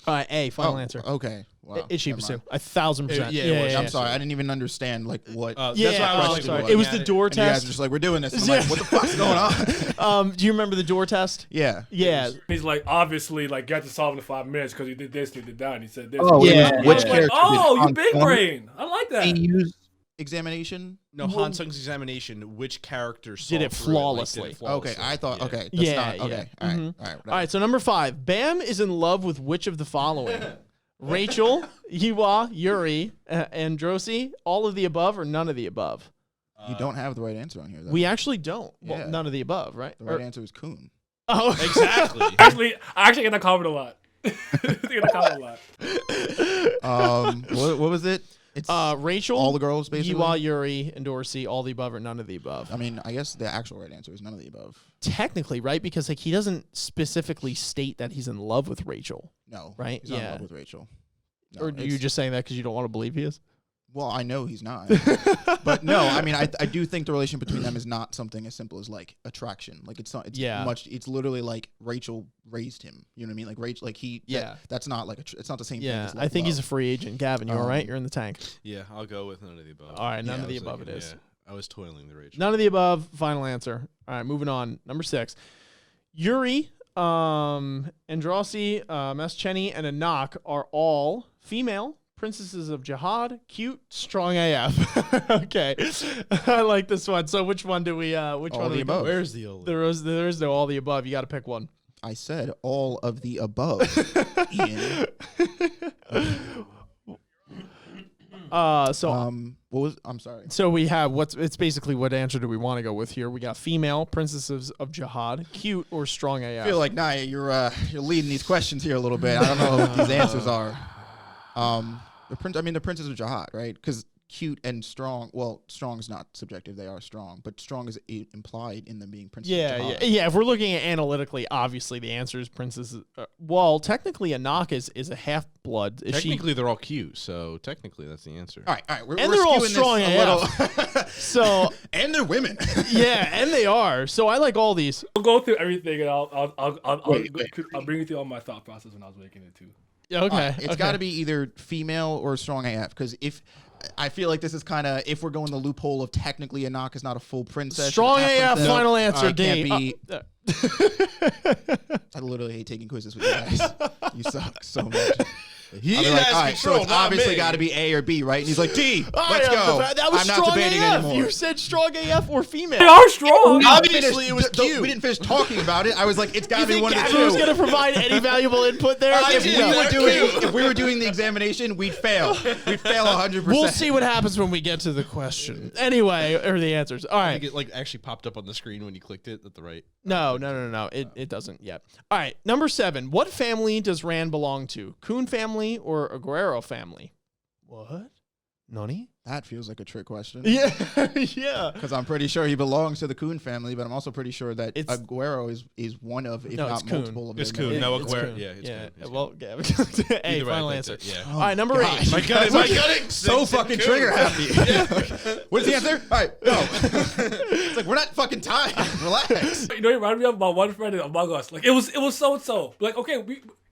All right, A. Final Oh, answer. Okay. Wow. It's Never Shibasu. mind. 1,000%. Yeah, it was. I'm sorry. I didn't even understand like what. Yeah, that's why I was oh, like, sorry. looking It was at the door and you guys test. are just like, we're doing this. And I'm like, what the fuck's going on? Do you remember the door test? Yeah. Yeah. He's like, obviously, like, you have to solve it in 5 minutes because you did this, you did that, and he said this. Oh, Yeah. yeah. Yeah. Which Like, character? oh, did you Han big Sung brain. I like that. use? Examination. No, Han Sung's examination. Which character solved it through flawlessly. Okay, I thought. Yeah. Okay, that's Yeah, not yeah. okay. All right, Mhm. all right. All right, so number 5. Bam is in love with which of the following? Rachel, Hiwa, Yuri, Androsi, all of the above, or none of the above? You don't have the right answer on here. Though. We actually don't. Well, Yeah. none of the above, right? the right answer is Kun. Oh, Exactly. I actually get that comment a lot. I get that comment a lot. What was it? It's Rachel, all the girls basically. Hiwa, Yuri, and Dorsey, all the above, or none of the above? I mean, I guess the actual right answer is none of the above. Technically, right? Because like he doesn't specifically state that he's in love with Rachel. No, Right? He's not in Yeah. love with Rachel. No, Or are you just saying that because you don't want to believe he is? Well, I know he's not. But no, I mean, I do think the relation between them is not something as simple as like attraction. Like it's not. It's Yeah. much. It's literally like Rachel raised him. You know what I mean? Like Rachel. Like he. Yeah. That's not like it's not the same thing. Yeah, As I think he's a love. free agent. Gavin, you all right? Um, You're in the tank. Yeah, I'll go with none of the above. All right, none yeah, of the I was above it thinking, is. yeah. I was toiling the Rachel. None of the above. Final answer. All right, moving on. Number 6. Yuri, Andrasi, Mescheni, and Anak are all female princesses of Jihad. Cute, strong AF. Okay, I like this one. So which one do we? Which All one? of do the we go? above. Where's the old? There is no all the above. You got to pick one. I said all of the above. Ian. What was? I'm sorry. So we have it's basically what answer do we want to go with here? We got female princesses of Jihad, cute or strong AF. I feel like Naya, you're leading these questions here a little bit. I don't know what these answers are. The princess of Jihad, right? Because cute and strong. Well, strong is not subjective; they are strong, but strong is implied in them being Princess. Yeah. If we're looking at analytically, obviously the answer is Princess. Well, technically, Anak is a half blood. Technically, they're all cute, so technically that's the answer. All right. And they're all skewing this strong a little. So and they're women. yeah, and they are. So I like all these. I'll go through everything and I'll bring you through all my thought process when I was making it too. Yeah, okay. It's got to be either female or strong AF, because if I feel like this is kind of, if we're going the loophole of technically Anak is not a full princess. Strong half AF. princess, Final answer. it can't D. be. I literally hate taking quizzes with you guys. You suck so much. He I'll be like, all right, so it's obviously got to be A or B, right? And he's like, D, let's go. That was I'm not strong debating AF. anymore. You said strong AF or female. They are strong. Obviously, it was cute. We didn't finish talking about it. I was like, it's got to be one of the Gavin was two. going to provide any valuable input there? If we were doing the examination, we'd fail. We'd fail 100%. We'll see what happens when we get to the question. Anyway, or the answers. All I right. think it like actually popped up on the screen when you clicked it at the right. No. It doesn't yet. All right. Number 7. What family does Rand belong to? Coon family or Aguero family? What? Nani? That feels like a trick question. Yeah. Yeah. Because I'm pretty sure he belongs to the Coon family, but I'm also pretty sure that It's- Aguero is one of, if No, it's not Coon. multiple of It's them. Coon. No, It's Aguero. Coon. Yeah, it's Coon. It's Well, Gavin. Hey, Either way, final I answer. think so, yeah. All right. Number 8. My gutting. So fucking trigger happy. What's the answer? All right, no. It's like, we're not fucking tied. Relax. You know, it reminded me of my one friend in Among Us. Like it was so and so. Like okay,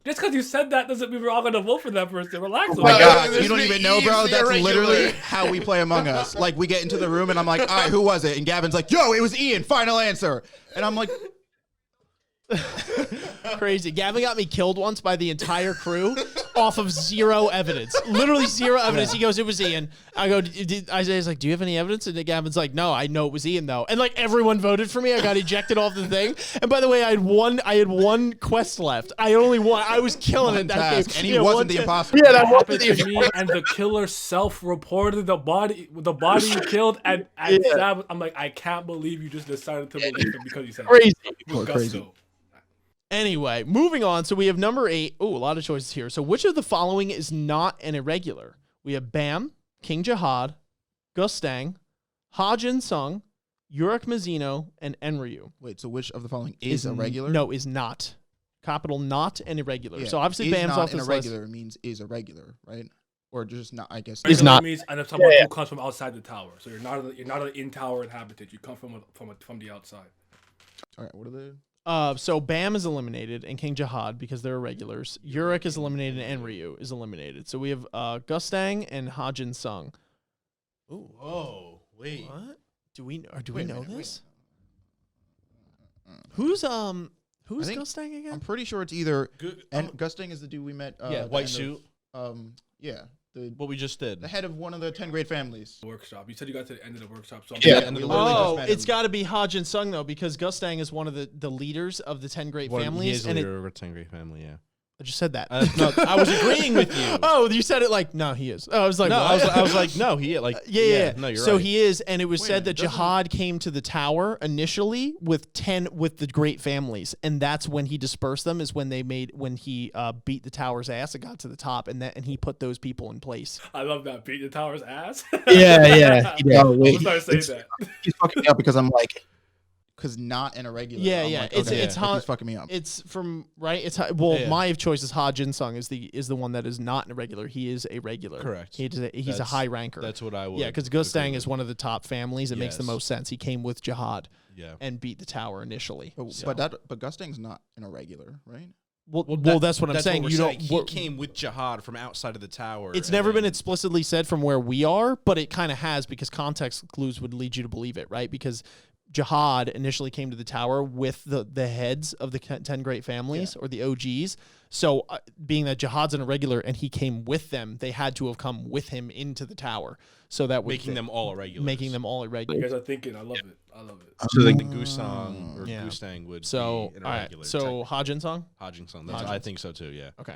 just because you said that doesn't mean we're all gonna vote for that person. Relax. Oh my God, This you don't be even know, bro. easy, That's irregular. literally how we play Among Us. Like, we get into the room, and I'm like, all right, who was it? And Gavin's like, yo, it was Ian. Final answer. And I'm like, Crazy. Gavin got me killed once by the entire crew off of zero evidence. Literally zero evidence. He goes, it was Ian. I go, Isaiah's like, do you have any evidence? And Gavin's like, no, I know it was Ian though. And like everyone voted for me. I got ejected off the thing. And by the way, I had one quest left. I only won. I was killing it that game. task. And he wasn't the imposter. Yeah, That that happened to me, and the killer self-reported the body you killed, and Sam, I'm like, I can't believe you just decided to believe him because you said Crazy. Gusto. Anyway, moving on. So we have number 8. Oh, a lot of choices here. So which of the following is not an irregular? We have Bam, King Jihad, Gustang, Hajin Sung, Yurik Mizuno, and Enryu. Wait, so which of the following is a regular? No, is not. Capital not an irregular. Yeah, So obviously is Bam's not off an this list. irregular means is a regular, right? Or just not, I guess. Regular not. means and if someone who comes from outside the tower. So you're not an in-tower inhabitant. You come from the outside. All right, what are the... So Bam is eliminated and King Jihad because they're irregulars. Yurik is eliminated and Enryu is eliminated. So we have Gustang and Hajin Sung. Ooh, whoa, wait. What? Do we know Wait a minute, this? Who's I think- Gustang again? I'm pretty sure it's either... Good. And Gustang is the dude we met... Yeah, at the white end suit. Of, yeah, What we just did. the head of one of the 10 grade families. Workshop. You said you got to the end of the workshop. So I'm Yeah. And we literally just Oh, met it's him. got to be Hajin Sung though, because Gustang is one of the leaders of the 10 great families, and He is a leader of a 10 great family, yeah. I just said that. No, I was agreeing with you. Oh, you said it like no, he is. Oh, I was like, No, what? I was like, no, he like Yeah. No, you're so right. he is, and it was Wait a said that minute, doesn't- Jihad came to the tower initially with the great families, and that's when he dispersed them. Is when he beat the tower's ass and got to the top, and he put those people in place. I love that. Beat the tower's ass. Yeah. He did. I'm Wait, gonna start saying that. he's fucking me up because I'm like, Because not an irregular. Yeah, I'm yeah. like, It's okay, it's like, Ha- he's fucking me up. It's from right. It's Yeah. my choice is Ha Jin Sung is the one that is not an irregular. He is a regular. Correct. He's a That's- high ranker. That's what I would. Yeah, because agree Gustang with. is one of the top families. It makes the Yes. most sense. He came with Jihad Yeah. and beat the tower initially. But, So- but Gustang's not an irregular, right? well, that- that's what I'm saying. we're You don't. He we're- came with Jihad from outside of the tower. It's and never been then- explicitly said from where we are, but it kind of has because context clues would lead you to believe it, right? Because Jihad initially came to the tower with the heads of the 10 great families or the OGs. So being that Jihad's an irregular and he came with them, they had to have come with him into the tower. So that would making them all irregular. making them all You irregular. guys are thinking. I love it. I love it. so the like, Gusang or Yeah. Gustang would So be an all right. irregular. So Hajin Song. Hajin Sung. I think so too. Yeah. Okay.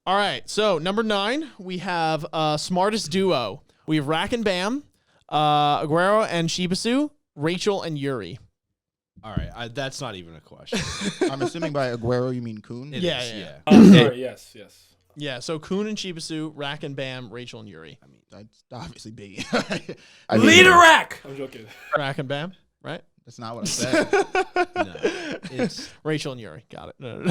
All right. So number 9, we have smartest duo. We have Rack and Bam, Aguero and Shibasu, Rachel and Yuri. All right. That's not even a question. I'm assuming by Aguero you mean Coon. It Yeah, is, yeah. Sorry. Yes. Yeah, so Kun and Chibisu, Rack and Bam, Rachel and Yuri. I mean, that's obviously B. Leader rack. I'm joking. Rack and Bam, right? That's not what I said. No, it's Rachel and Yuri. Got it. No.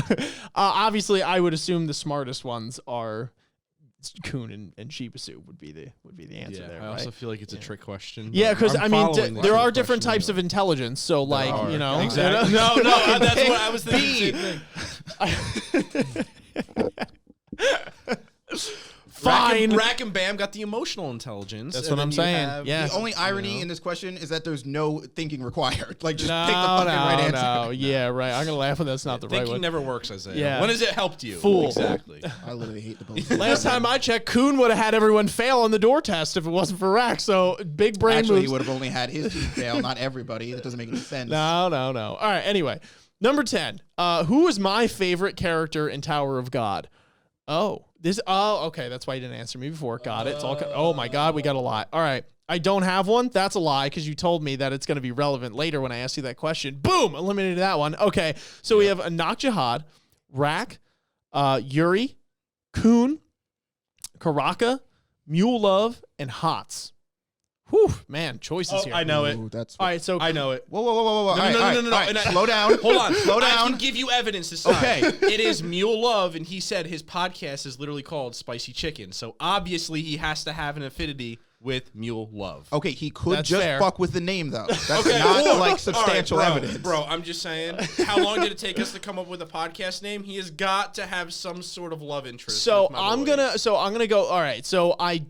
Obviously, I would assume the smartest ones are Kun and Chibisu would be the answer yeah. there. I right? also feel like it's a trick question. Yeah, but because I'm I mean, following the there trick are different question types of anyway. intelligence. So, like, are. you know, Exactly. No, that's what I was thinking. The same thing. Fine. Rack and Bam got the emotional intelligence. That's and what I'm then you saying. have, Yeah. The only irony know. in this question is that there's no thinking required. Like, just No, pick the fucking right answer. no. Yeah, right. I'm gonna laugh when that's not the right Thinking one. never works, Isaiah. Yeah. When has it helped you? Fool. Exactly. I literally hate the both. Last time I checked, Kun would have had everyone fail on the door test if it wasn't for Rack. So big brain Actually, he moves. would have only had his team fail, not everybody. That doesn't make any sense. No. All right. Anyway, number 10. Who is my favorite character in Tower of God? Oh, this. Oh, okay. That's why you didn't answer me before. Got it. It's all. Oh my God, we got a lot. All right. I don't have one. That's a lie because you told me that it's going to be relevant later when I ask you that question. Boom, eliminated that one. Okay. So we have Anak Jihad, Rack, Yuri, Kun, Karaka, Mule Love, and Hots. Whew, man, choices here. I know it. Ooh, that's. All right. So I know it. Whoa. All No, right, no, all no, no, no, right, and I- slow down. Hold on. Slow I down. can give you evidence this time. Okay. It is Mule Love, and he said his podcast is literally called Spicy Chicken. So obviously he has to have an affinity with Mule Love. Okay, he could That's just fair. fuck with the name though. That's Okay, not well, like all substantial right, bro, evidence. Bro, I'm just saying, how long did it take us to come up with a podcast name? He has got to have some sort of love interest. So with my I'm boy. gonna go. All right. So I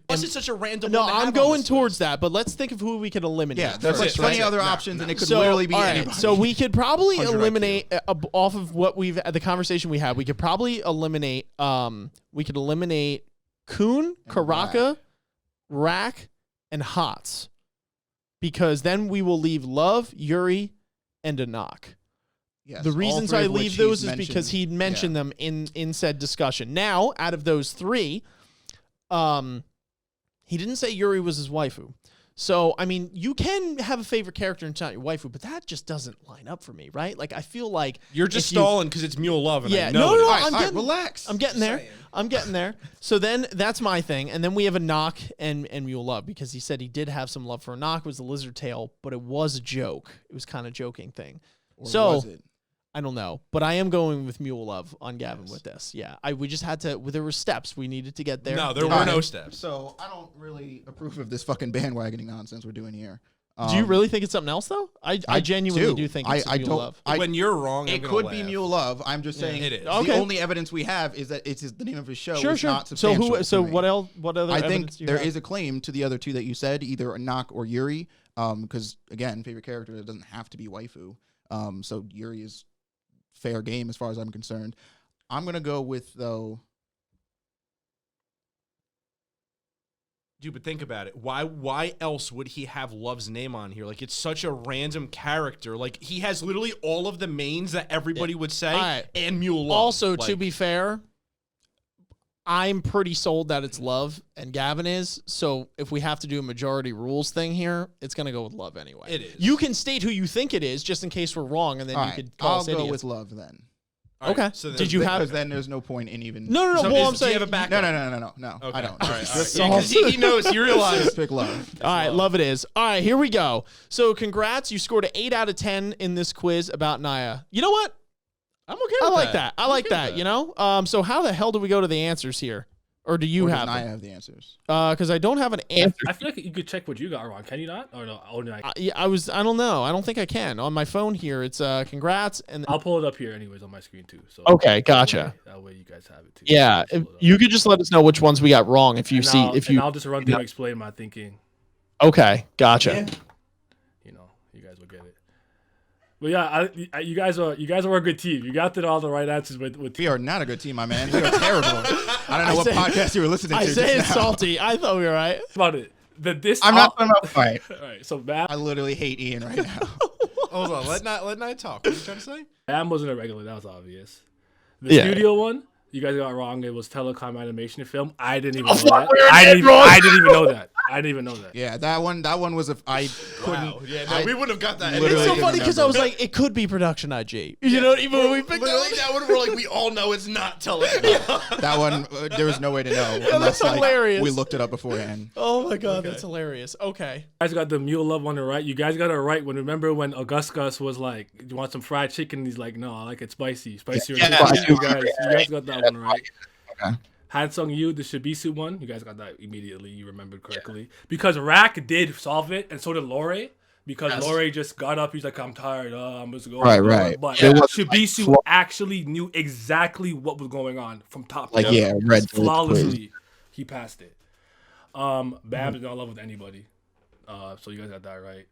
Plus, it's such a random. no, one to have I'm on going this towards list. that, but let's think of who we could eliminate. Yeah, there's That's like it, plenty that's it. other No, options, and it could So, literally be all right, anybody. so we could probably 100 eliminate off of what the conversation we had. We could probably eliminate. We could eliminate Kun, Karaka, Rack, and Hots, because then we will leave Love, Yuri, and Anak. Yes, The all reasons three I of which leave he's those is mentioned. because he'd mentioned them in said discussion. Now, out of those three, he didn't say Yuri was his waifu. So, I mean, you can have a favorite character and it's not your waifu, but that just doesn't line up for me, right? Like, I feel like You're just if you- stalling because it's Mule Love. And Yeah, I know no, it no, is. All right, I'm all right, getting- relax. I'm getting there. saying. I'm getting there. So then that's my thing. And then we have Anak and Mule Love, because he said he did have some love for Anak. It was the lizard tail, but it was a joke. It was kind of joking thing. Or So was it? I don't know, but I am going with Mule Love on Gavin with this. Yeah, we just had to. There were steps we needed to get there. No, there All were right. no steps. So I don't really approve of this fucking bandwagoning nonsense we're doing here. Do you really think it's something else though? I genuinely do think it's I Mule don't. Love. When you're wrong, I'm It gonna could laugh. be Mule Love. I'm just saying it is. the Okay. only evidence we have is that it's the name of his show. Sure, is sure. Not So substantial who? So to me. what else? What other? I think evidence do you there have? is a claim to the other two that you said, either Anak or Yuri. Because again, favorite character, it doesn't have to be waifu. So Yuri is fair game as far as I'm concerned. I'm gonna go with though. Dude, but think about it. Why else would he have Love's name on here? Like, it's such a random character. Like, he has literally all of the mains that everybody would say, All right. and Mule Love. Also, to Like, be fair, I'm pretty sold that it's Love and Gavin is. So if we have to do a majority rules thing here, it's gonna go with Love anyway. It is. You can state who you think it is, just in case we're wrong, and then All you right, could call I'll us go idiots. with Love then. all right, Okay. so then- Did you have? Because then there's no point in even. No. So well, I'm do saying you have a backup? No. Okay. I don't. All right. Just Yeah, 'cause he knows. You realize. just pick Love. All right, Love it is. All right, here we go. So congrats, you scored an 8 out of 10 in this quiz about Naya. You know what? I'm okay I with like that. I like that. You know. So how the hell do we go to the answers here, or do you Or does have? Naya have the answers? Because I don't have an answer. I feel like you could check what you got wrong. Can you not? Or no? Only I. Yeah, I don't know. I don't think I can. On my phone here, it's congrats and. I'll pull it up here anyways on my screen too. So Okay, gotcha. That way you guys have it too. Yeah, So if, pull it up. you could just let us know which ones we got wrong if you And see I'll- if and you. I'll just run through and explain my thinking. Okay, gotcha. You know, you guys will get it. But yeah, you guys are a good team. You got all the right answers with We are not a good team, my man. We are terrible. I don't know what say- podcast you were listening to. I say just it's now. salty. I thought we were right. about it. I'm not talking about fight. All right, so Bam I literally hate Ian right now. Hold on. Let Night talk. What are you trying to say? wasn't a regular. That was obvious. The Yeah. studio one, you guys got wrong. It was telecom animation film. I didn't even know fuck, that. we were I dead didn't wrong. even know that. I didn't even know that. Yeah, that one was I couldn't. Wow. Yeah, no, we wouldn't have got that. literally It's so didn't funny because I was remember. like, it could be production IG. You know, even when we picked Literally, it that one, we're like, we all know it's not television. That one, there was no way to know. that's unless, like, hilarious. we looked it up beforehand. Oh my god, that's hilarious. Okay. You guys got the mule love one right. You guys got it right. Remember when Augustus was like, "You want some fried chicken?" He's like, "No, I like it spicy, spicier." Yeah, chicken." I do You guys got that one right. Okay. Hansung Yu, the Shibisu one. You guys got that immediately. You remembered correctly because Rack did solve it, and so did Lore. Because Lore just got up, he's like, "I'm tired. I'm just going." Right. But It wasn't, Shibisu like, actually knew exactly what was going on from top Like, to yeah, bottom. red Flawlessly. He passed it. Bam is not in love with anybody. So you guys got that right.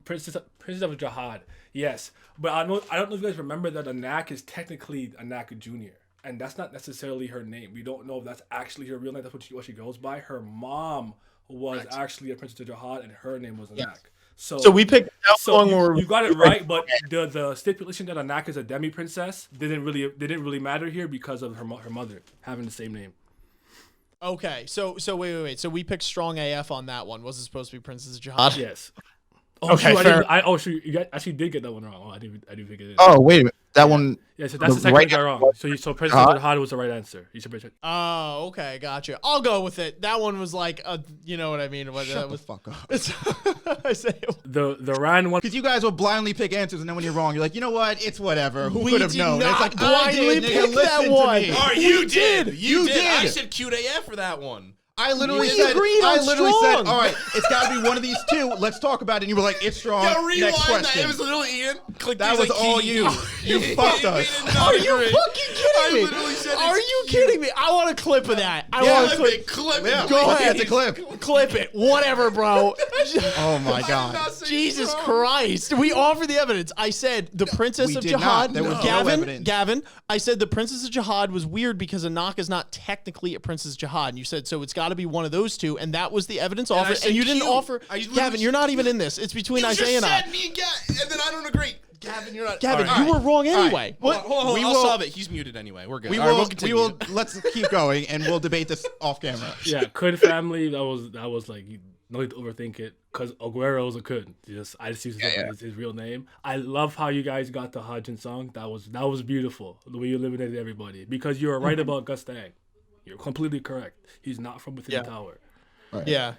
Princess of Jihad. Yes. But I don't know if you guys remember that Anak is technically Anak Jr. And that's not necessarily her name. We don't know if that's actually her real name. That's what she goes by. Her mom was actually a Princess of Jihad, and her name was Anak. So we picked that So one where you got it right, but the stipulation that Anak is a demi princess didn't really matter here because of her mother having the same name. Okay, so wait. So we picked strong AF on that one. Was it supposed to be Princess Jihad? Yes. Oh, Okay, shoot, fair. You guys actually did get that one wrong. Oh, I didn't think it is. Oh, wait a minute. That one. Yeah, so that's the second right one got wrong. So Princess of Jihad was the right answer. You should mention. Oh, okay, gotcha. I'll go with it. That one was like, you know what I mean? What, Shut that the was, fuck up. I say The Ran one. Because you guys will blindly pick answers, and then when you're wrong, you're like, you know what? It's whatever. Who We could have did known? not It's like blindly I did, pick nigga, that listen to one. me. Oh, We you did. did. You did. I did. said cute AF for that one. I literally We said, agreed on said, strong. all right, it's got to be one of these two. Let's talk about it. And you were like, it's strong. Yo, rewind Next that. question. It was literally Ian. Click That these, was like, all key. you. You fucked us. Are you fucking kidding me? I literally said Are it's you cute. kidding me? I want a clip of that. I Yeah, want a clip. Clip Yeah, it. Go let's ahead. get the clip. Clip it. Whatever, bro. Oh my god. Jesus Christ. We offer the evidence. I said the Princess we of did Jihad. not. There was no evidence. Gavin, I said the Princess of Jihad was weird because Anak is not technically a Princess of Jihad. And you said, so it's got to be one of those two. And that was the evidence I offered. said And you didn't cute. offer. I literally Gavin, you're not even in this. It's between You Isaiah just and I. said me and Gavin, and then I don't agree. Gavin, you're not. Gavin, All right. you were wrong All right. anyway. Hold on, hold on, We I'll will- solve it. He's muted anyway. We're good. We All right, will. we'll We continue. will. Let's keep going, and we'll debate this off camera. Yeah, Kun family. That was like you no need to overthink it because Aguero's a Kun. I just use his real name. I love how you guys got the Hajin song. That was beautiful. The way you eliminated everybody because you were right about Gustang. You're completely correct. He's not from within the tower. Yeah.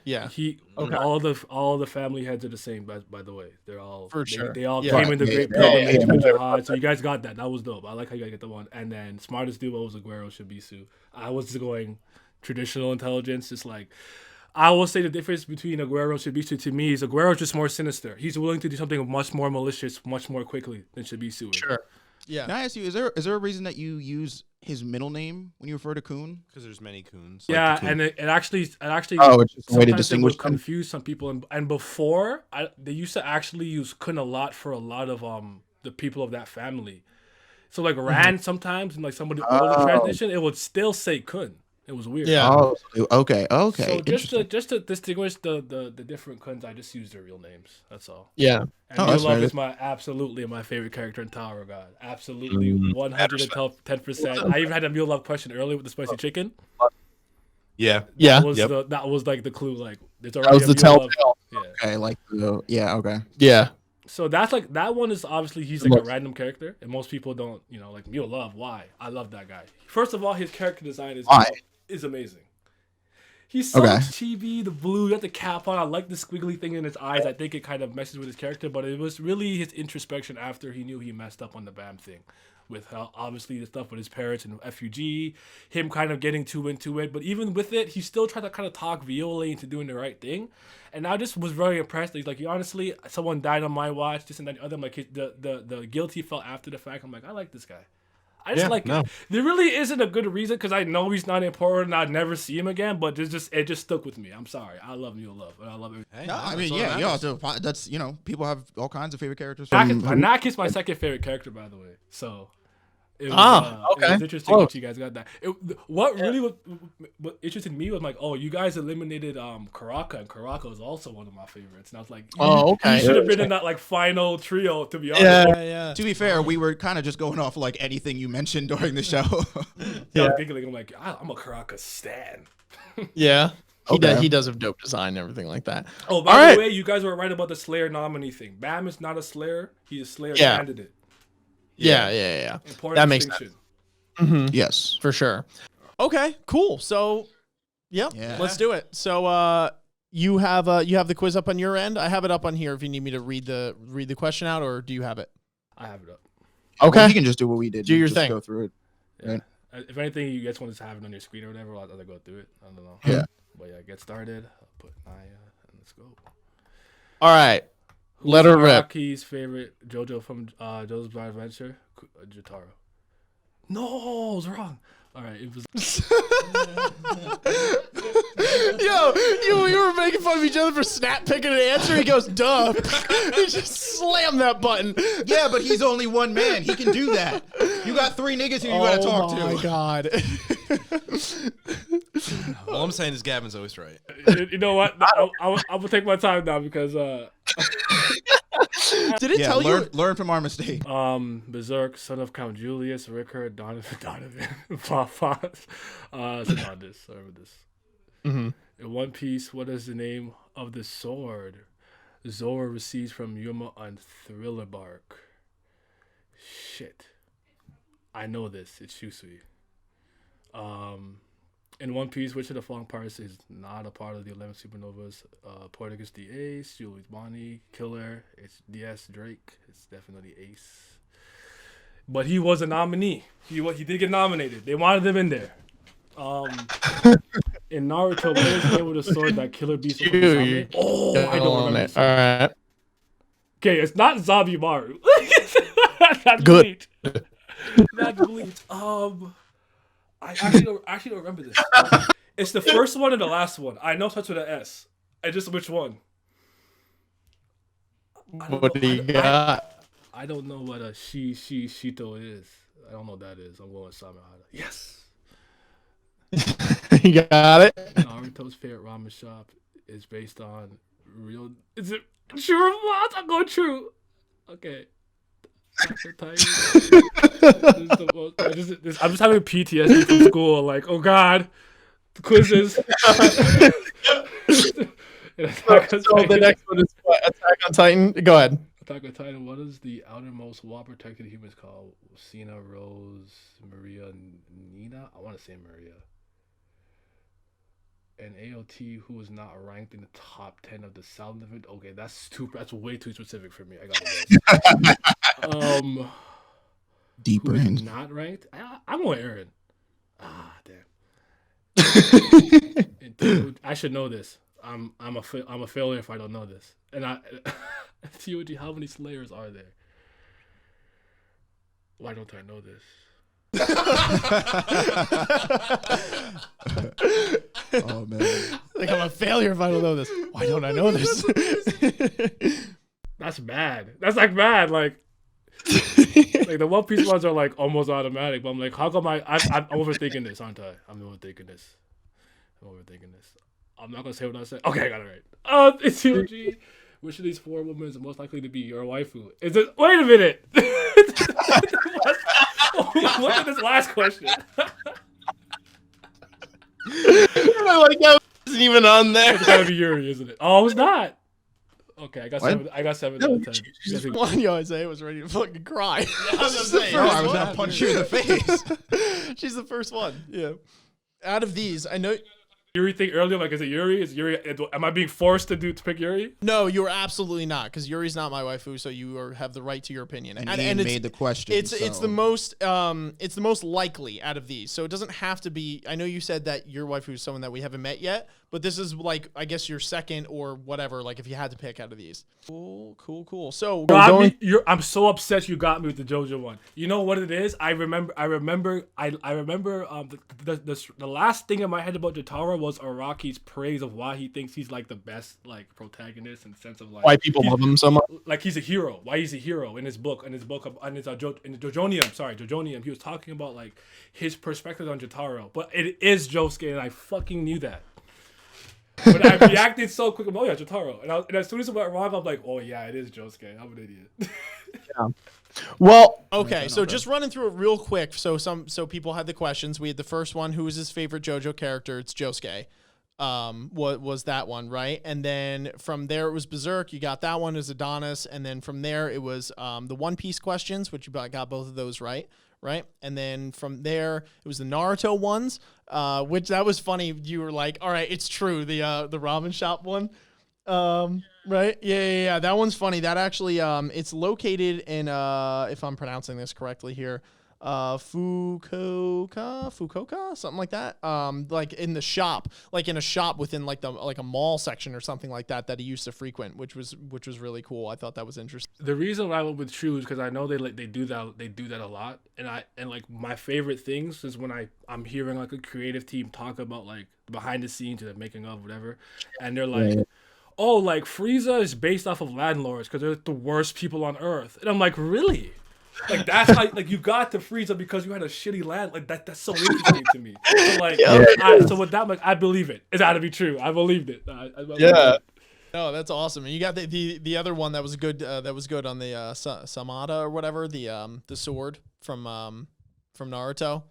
All the family heads are the same. By the way, they're all For sure. They all Yeah. came in the great pilgrimage with Jihad. So you guys got that. That was dope. I like how you guys get the one. And then smartest duo was Aguero Shibisu. I was just going traditional intelligence. Just like I will say the difference between Aguero and Shibisu to me is Aguero's just more sinister. He's willing to do something much more malicious, much more quickly than Shibisu is. Sure. Yeah. Can I ask you? Is there a reason that you use his middle name when you refer to Kun? Because there's many coons. Yeah, and it actually Oh, it's just a way to sometimes distinguish it would them. confuse some people. And before, they used to actually use Kun a lot for a lot of the people of that family. So like Ran sometimes, and like somebody older transition, it would still say Kun. It was weird. Yeah. Oh, okay. So Interesting. just to distinguish the different Kuns, I just use their real names. That's all. Yeah. And Oh, that's Love fair. is absolutely my favorite character in Tower of God. Absolutely, 110%. I even had a Mule Love question earlier with the spicy chicken. Yeah. Yeah. That was like the clue. Like there's That already was the a Mule Love. telltale. Yeah. Okay, like okay. Yeah. So that's like that one is obviously he's like a random character, and most people don't like Mule Love. Why? I love that guy. First of all, his character design is amazing. He's so chibi, the blue, you got the cap on. I like the squiggly thing in his eyes. I think it kind of messes with his character, but it was really his introspection after he knew he messed up on the BAM thing. With how obviously the stuff with his parents and FUG, him kind of getting too into it. But even with it, he still tried to kind of talk Viola into doing the right thing. And I just was very impressed. He's like, honestly, someone died on my watch, this and that, the other. I'm like, the guilt he felt after the fact. I'm like, I like this guy. I just there really isn't a good reason because I know he's not important and I'd never see him again, but it just stuck with me. I'm sorry. I love Mule Love and I love everything. Hey, No, I that's mean, all yeah, that yeah. matters. That's people have all kinds of favorite characters. Anak is my second favorite character, by the way. So it was, okay. it was interesting that you guys got that. What interested me was like, oh, you guys eliminated Karaka, and Karaka is also one of my favorites. And I was like, okay. he should have been in that like final trio, to be honest. Yeah. To be fair, we were kind of just going off like anything you mentioned during the show. Yeah. I'm giggling. I'm like, I'm a Karaka stan. Yeah. He does have dope design and everything like that. Oh, All by right. the way, you guys were right about the Slayer nominee thing. Bam is not a Slayer. He's a Slayer Yeah. candidate. Yeah. Important That makes distinction. Mhm. Yes. For sure. Okay, cool. So, yeah, let's do it. So, you have the quiz up on your end. I have it up on here. If you need me to read the question out, or do you have it? I have it up. Okay. Well, you can just do what we did. Do your just thing. Go through it. Yeah. Right. If anything, you guys want to have it on your screen or whatever, I'll go through it. I don't know. Yeah. But yeah, get started. I'll put Naya and let's go. All right. Who's Let her rip. Araki's favorite JoJo from JoJo's Bizarre Adventure? Jotaro. No, I was wrong. All right, it was. Yo, you were making fun of each other for snap picking an answer. He goes, duh. He just slammed that button. Yeah, but he's only one man. He can do that. You got 3 niggas who you gotta talk to. Oh my god. All I'm saying is Gavin's always right. You know what? I will take my time now because Did it tell you? Learn from our mistake. Berserk, Son of Count Julius, Rickard, Donovan, Fafas, Zenandis. I remember this. Mhm. In One Piece, what is the name of the sword Zoro receives from Yuma on Thriller Bark? Shit. I know this. It's Shusui. In One Piece, which of the following parts is not a part of the 11 supernovas? Portuguese the Ace, Julius Bonnie, Killer, it's DS Drake. It's definitely Ace. But he was a nominee. He did get nominated. They wanted him in there. In Naruto, what is the name of the sword that Killer beats up Dude, Oh, I don't remember. All right. Okay, it's not Zabumaru. That's Good. Bleach. That's Bleach. I actually don't remember this. It's the first one and the last one. I know it starts with an S. I just which one? What do you got? I don't know what a Shito is. I don't know what that is. I'm going with Samehada. Yes. You got it? Naruto's favorite ramen shop is based on real. Is it true or false? I'm going true. Okay. I'm just having PTSD from school. Like, oh god, the quizzes. So the next one is what? Attack on Titan. Go ahead. Attack on Titan. What is the outermost wall-protected humans called? Sina, Rose, Maria, Nina. I want to say Maria. An AOT who is not ranked in the top 10 of the South event. Okay, that's way too specific for me. I got this. Deep Who is brains. not ranked? I'm going Aaron. Ah, damn. And I should know this. I'm a failure if I don't know this. And TOG, how many Slayers are there? Why don't I know this? Oh man. Like, I'm a failure if I don't know this. Why don't I know this? That's bad. That's like bad. Like the One Piece ones are like almost automatic. But I'm like, how come I'm overthinking this, aren't I? I'm overthinking this. I'm not gonna say what I said. Okay, I got it right. It's TOG. Which of these 4 women is most likely to be your waifu? Is it? Wait a minute. Look at this last question. Like, that wasn't even on there. It's gotta be Yuri, isn't it? Oh, it's not. Okay, I got What? 7. I got 7 out of 10. Guess who- One, yo, Isaiah was ready to fucking cry. I was gonna punch you in the face. She's the first one. Yeah. Out of these, I know. Yuri thing earlier, like, is it Yuri? Is Yuri? Am I being forced to pick Yuri? No, you are absolutely not, because Yuri's not my waifu, so you have the right to your opinion. And Ian it's, made the question. It's so. the most likely out of these. So it doesn't have to be. I know you said that your waifu is someone that we haven't met yet, but this is like, I guess, your second or whatever. Like, if you had to pick out of these. Cool. So I'm so upset you got me with the JoJo one. You know what it is? I remember. The last thing in my head about Jotaro was Araki's praise of why he thinks he's like the best like protagonist in the sense of like why people love him so much. Like he's a hero. Why he's a hero in his book in the Jojonium. He was talking about like his perspective on Jotaro, but it is Josuke, and I fucking knew that. But I reacted so quick. Oh yeah, Jotaro, and as soon as it went wrong, I'm like, oh yeah, it is Josuke. I'm an idiot. Yeah. Well, okay, so just running through it real quick. So people had the questions. We had the first one: who is his favorite JoJo character? It's Josuke. was that one, right? And then from there it was Berserk. You got that one as Adonis, and then from there it was the One Piece questions, which you got both of those right? And then from there it was the Naruto ones, which that was funny. You were like, all right, it's true, the ramen shop one. Right? Yeah. That one's funny. That actually, it's located in, if I'm pronouncing this correctly here, Fukuoka, something like that. Like in the shop, like in a shop within like a mall section or something like that he used to frequent, which was really cool. I thought that was interesting. The reason why I went with shoes because I know they do that a lot, and like my favorite things is when I'm hearing like a creative team talk about like behind the scenes or the making of whatever, and they're like, oh, like Frieza is based off of landlords because they're the worst people on Earth, and I'm like, really? Like that's how like you got to Frieza because you had a shitty land. Like that's so interesting to me. So like so with that, like I believe it. It's got to be true. I believed it. I believed it. No, that's awesome. And you got the other one that was good. That was good on the Samada or whatever, the sword from Naruto.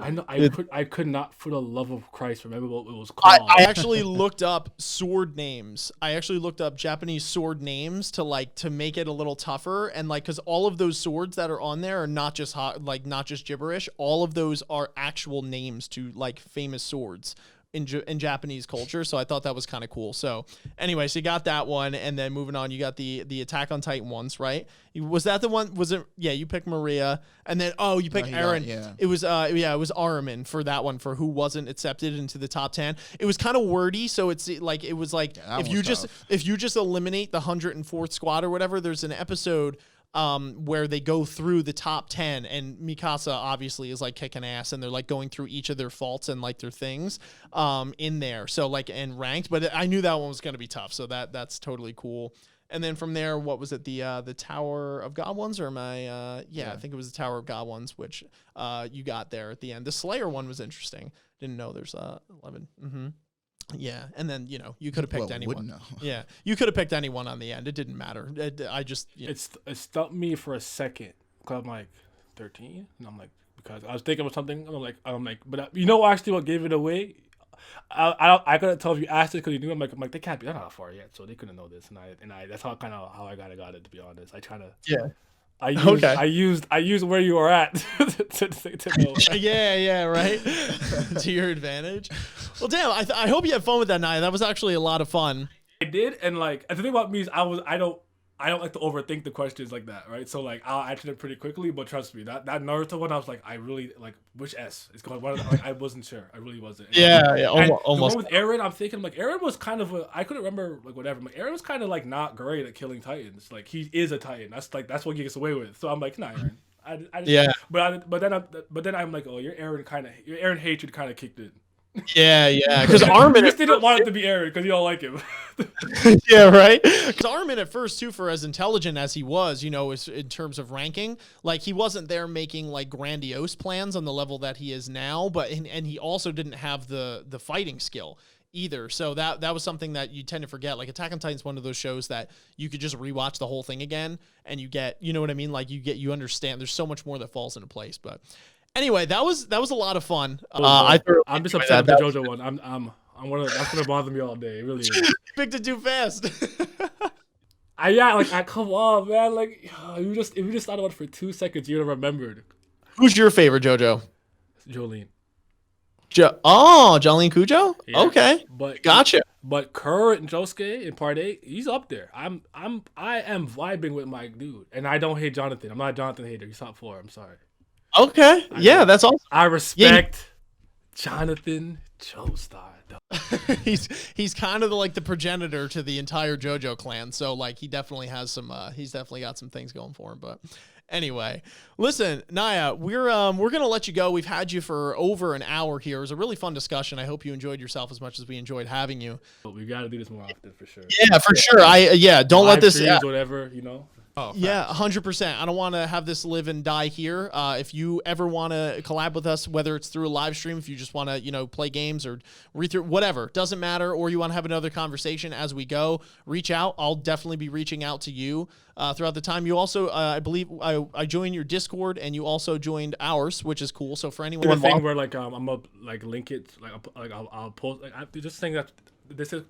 I know. I could not, for the love of Christ, remember what it was called. I actually looked up sword names. I actually looked up Japanese sword names to make it a little tougher, and like because all of those swords that are on there are not just not just gibberish. All of those are actual names to like famous swords in Japanese culture. So I thought that was kind of cool. So anyway, so you got that one, and then moving on, you got the Attack on Titan ones, right? Was that the one? Was it? Yeah, you picked Maria, and then you picked Eren. It was it was Armin for that one for who wasn't accepted into the top 10. It was kind of wordy, so it was like if you just eliminate the 104th squad or whatever, there's an episode where they go through the top 10, and Mikasa obviously is like kicking ass, and they're like going through each of their faults and like their things in there. So like and ranked, but I knew that one was going to be tough. So that's totally cool. And then from there, what was it? The Tower of God ones, or am I? I think it was the Tower of God ones, which you got there at the end. The Slayer one was interesting. Didn't know there's 11. Mm-hmm. Yeah, and then you could have picked anyone. Yeah, you could have picked anyone on the end. It didn't matter. It stumped me for a second because I'm like 13, and I'm like because I was thinking of something. And I'm like, but actually what gave it away? I couldn't tell if you asked it because you knew. I'm like they can't be. They're not far yet, so they couldn't know this. And I that's how I got it. To be honest, I kind of I used where you were at to know. Yeah, right. To your advantage. Well, damn. I hope you had fun with that night. That was actually a lot of fun. I did, and like the thing about me is I don't like to overthink the questions like that, right? So like I'll answer it pretty quickly, but trust me, that Naruto one, I was like, I really like which S? It's going one. I wasn't sure. I really wasn't. Almost. The one with Eren, I'm thinking like Eren was kind of I couldn't remember like whatever. Like Eren was kind of like not great at killing Titans. Like he is a Titan. That's what he gets away with. So I'm like, nah, Eren. But then I'm like, oh, your Eren hatred kind of kicked in. Yeah, because Armin just didn't want it to be Eren because you don't like him. Yeah, right. Because Armin at first too, for as intelligent as he was, in terms of ranking, like he wasn't there making like grandiose plans on the level that he is now. But and he also didn't have the fighting skill either. So that was something that you tend to forget. Like Attack on Titan is one of those shows that you could just rewatch the whole thing again, and you get, you know what I mean? Like you understand. There's so much more that falls into place, but. Anyway, that was a lot of fun. I'm just upset with the JoJo one. That's gonna bother me all day. It really is. Picked it too fast. Come on, man. Like if you just thought about it for 2 seconds, you'd have remembered. Who's your favorite JoJo? Jolene. Jolene Cujo? Yeah, okay. But gotcha. But current Josuke in part 8, he's up there. I am vibing with my dude, and I don't hate Jonathan. I'm not a Jonathan hater. He's top 4. I'm sorry. Okay. That's awesome. I respect Jonathan Joestar. He's kind of the progenitor to the entire JoJo clan. So like he definitely has some he's definitely got some things going for him. But anyway, listen, Naya, we're gonna let you go. We've had you for over an hour here. It was a really fun discussion. I hope you enjoyed yourself as much as we enjoyed having you. But we gotta do this more often for sure. Yeah, for sure. Don't Live let this streams, whatever, Oh, Yeah, facts. 100%. I don't want to have this live and die here. If you ever want to collab with us, whether it's through a live stream, if you just want to, play games or read through, whatever, doesn't matter, or you want to have another conversation as we go, reach out. I'll definitely be reaching out to you throughout the time. You also, I believe, I joined your Discord, and you also joined ours, which is cool. So for anyone The thing where I'm up link it I'll post I just think that this is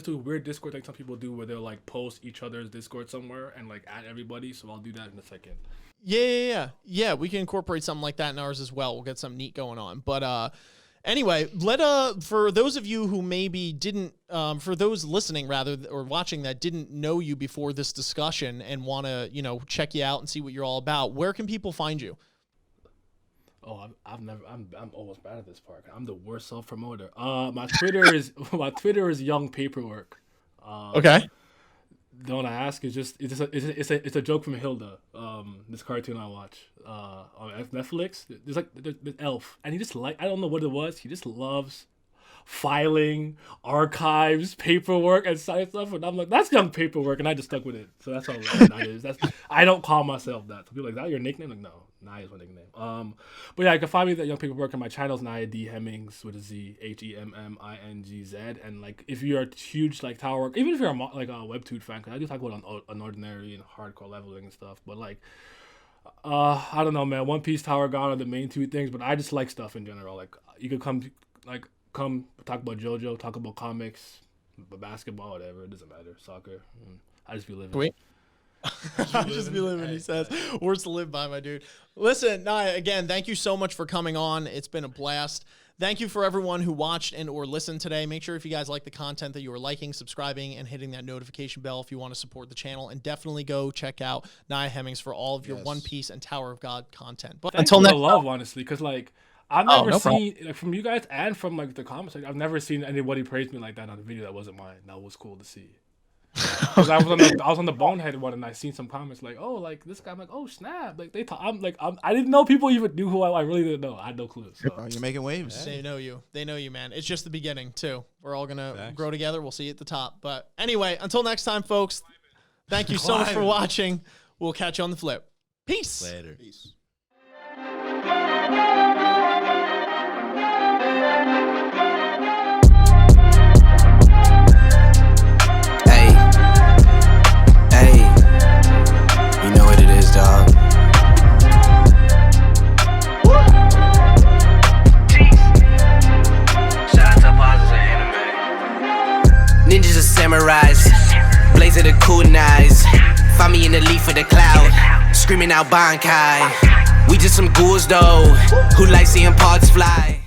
a weird Discord some people do where they'll post each other's Discord somewhere and add everybody. So I'll do that in a second. Yeah. We can incorporate something like that in ours as well. We'll get something neat going on. But anyway, for those of you who maybe didn't, for those listening rather or watching that didn't know you before this discussion and want to check you out and see what you're all about, where can people find you? Oh, I'm almost bad at this part. I'm the worst self promoter. My Twitter is Young Paperwork. Okay. Don't ask. It's a joke from Hilda. This cartoon I watch on Netflix. There's Elf, and I don't know what it was. He just loves filing, archives, paperwork, and side stuff. And I'm like, that's Young Paperwork, and I just stuck with it. So that's all that is. I don't call myself that. So people are like, is that your nickname? Like, no, Naya is my nickname. But yeah, you can find me at Young Paperwork, and my channel's Naya D Hemmingz with a Z, HEMMINGZ. And if you're a huge tower work, even if you're a webtoon fan, because I do talk about on ordinary and hardcore leveling and stuff. But I don't know, man. One Piece, Tower God are the main two things, but I just like stuff in general. You could come talk about JoJo, talk about comics, basketball, whatever. It doesn't matter. Soccer. I just be living. Sweet. Just be living, he says. Words to live by, my dude. Listen, Naya, again, thank you so much for coming on. It's been a blast. Thank you for everyone who watched and or listened today. Make sure if you guys like the content that you are liking, subscribing, and hitting that notification bell if you want to support the channel. And definitely go check out Naya Hemmingz for all of your One Piece and Tower of God content. But until next time, honestly, because I've never seen from you guys and from the comments. I've never seen anybody praise me like that on a video that wasn't mine. That was cool to see. Because I was on the Bonehead one and I seen some comments this guy. I'm like, oh snap! I didn't know people even knew who I really didn't know. I had no clue. So. You're making waves. They know you. They know you, man. It's just the beginning too. We're all gonna grow together. We'll see you at the top. But anyway, until next time, folks. Thank you so much for watching. We'll catch you on the flip. Peace. Later. Peace. You know what it is, dog. Ninjas are samurais, blazing the kunais. Find me in the leaf of the cloud, screaming out Bankai. We just some ghouls though, who like seeing parts fly.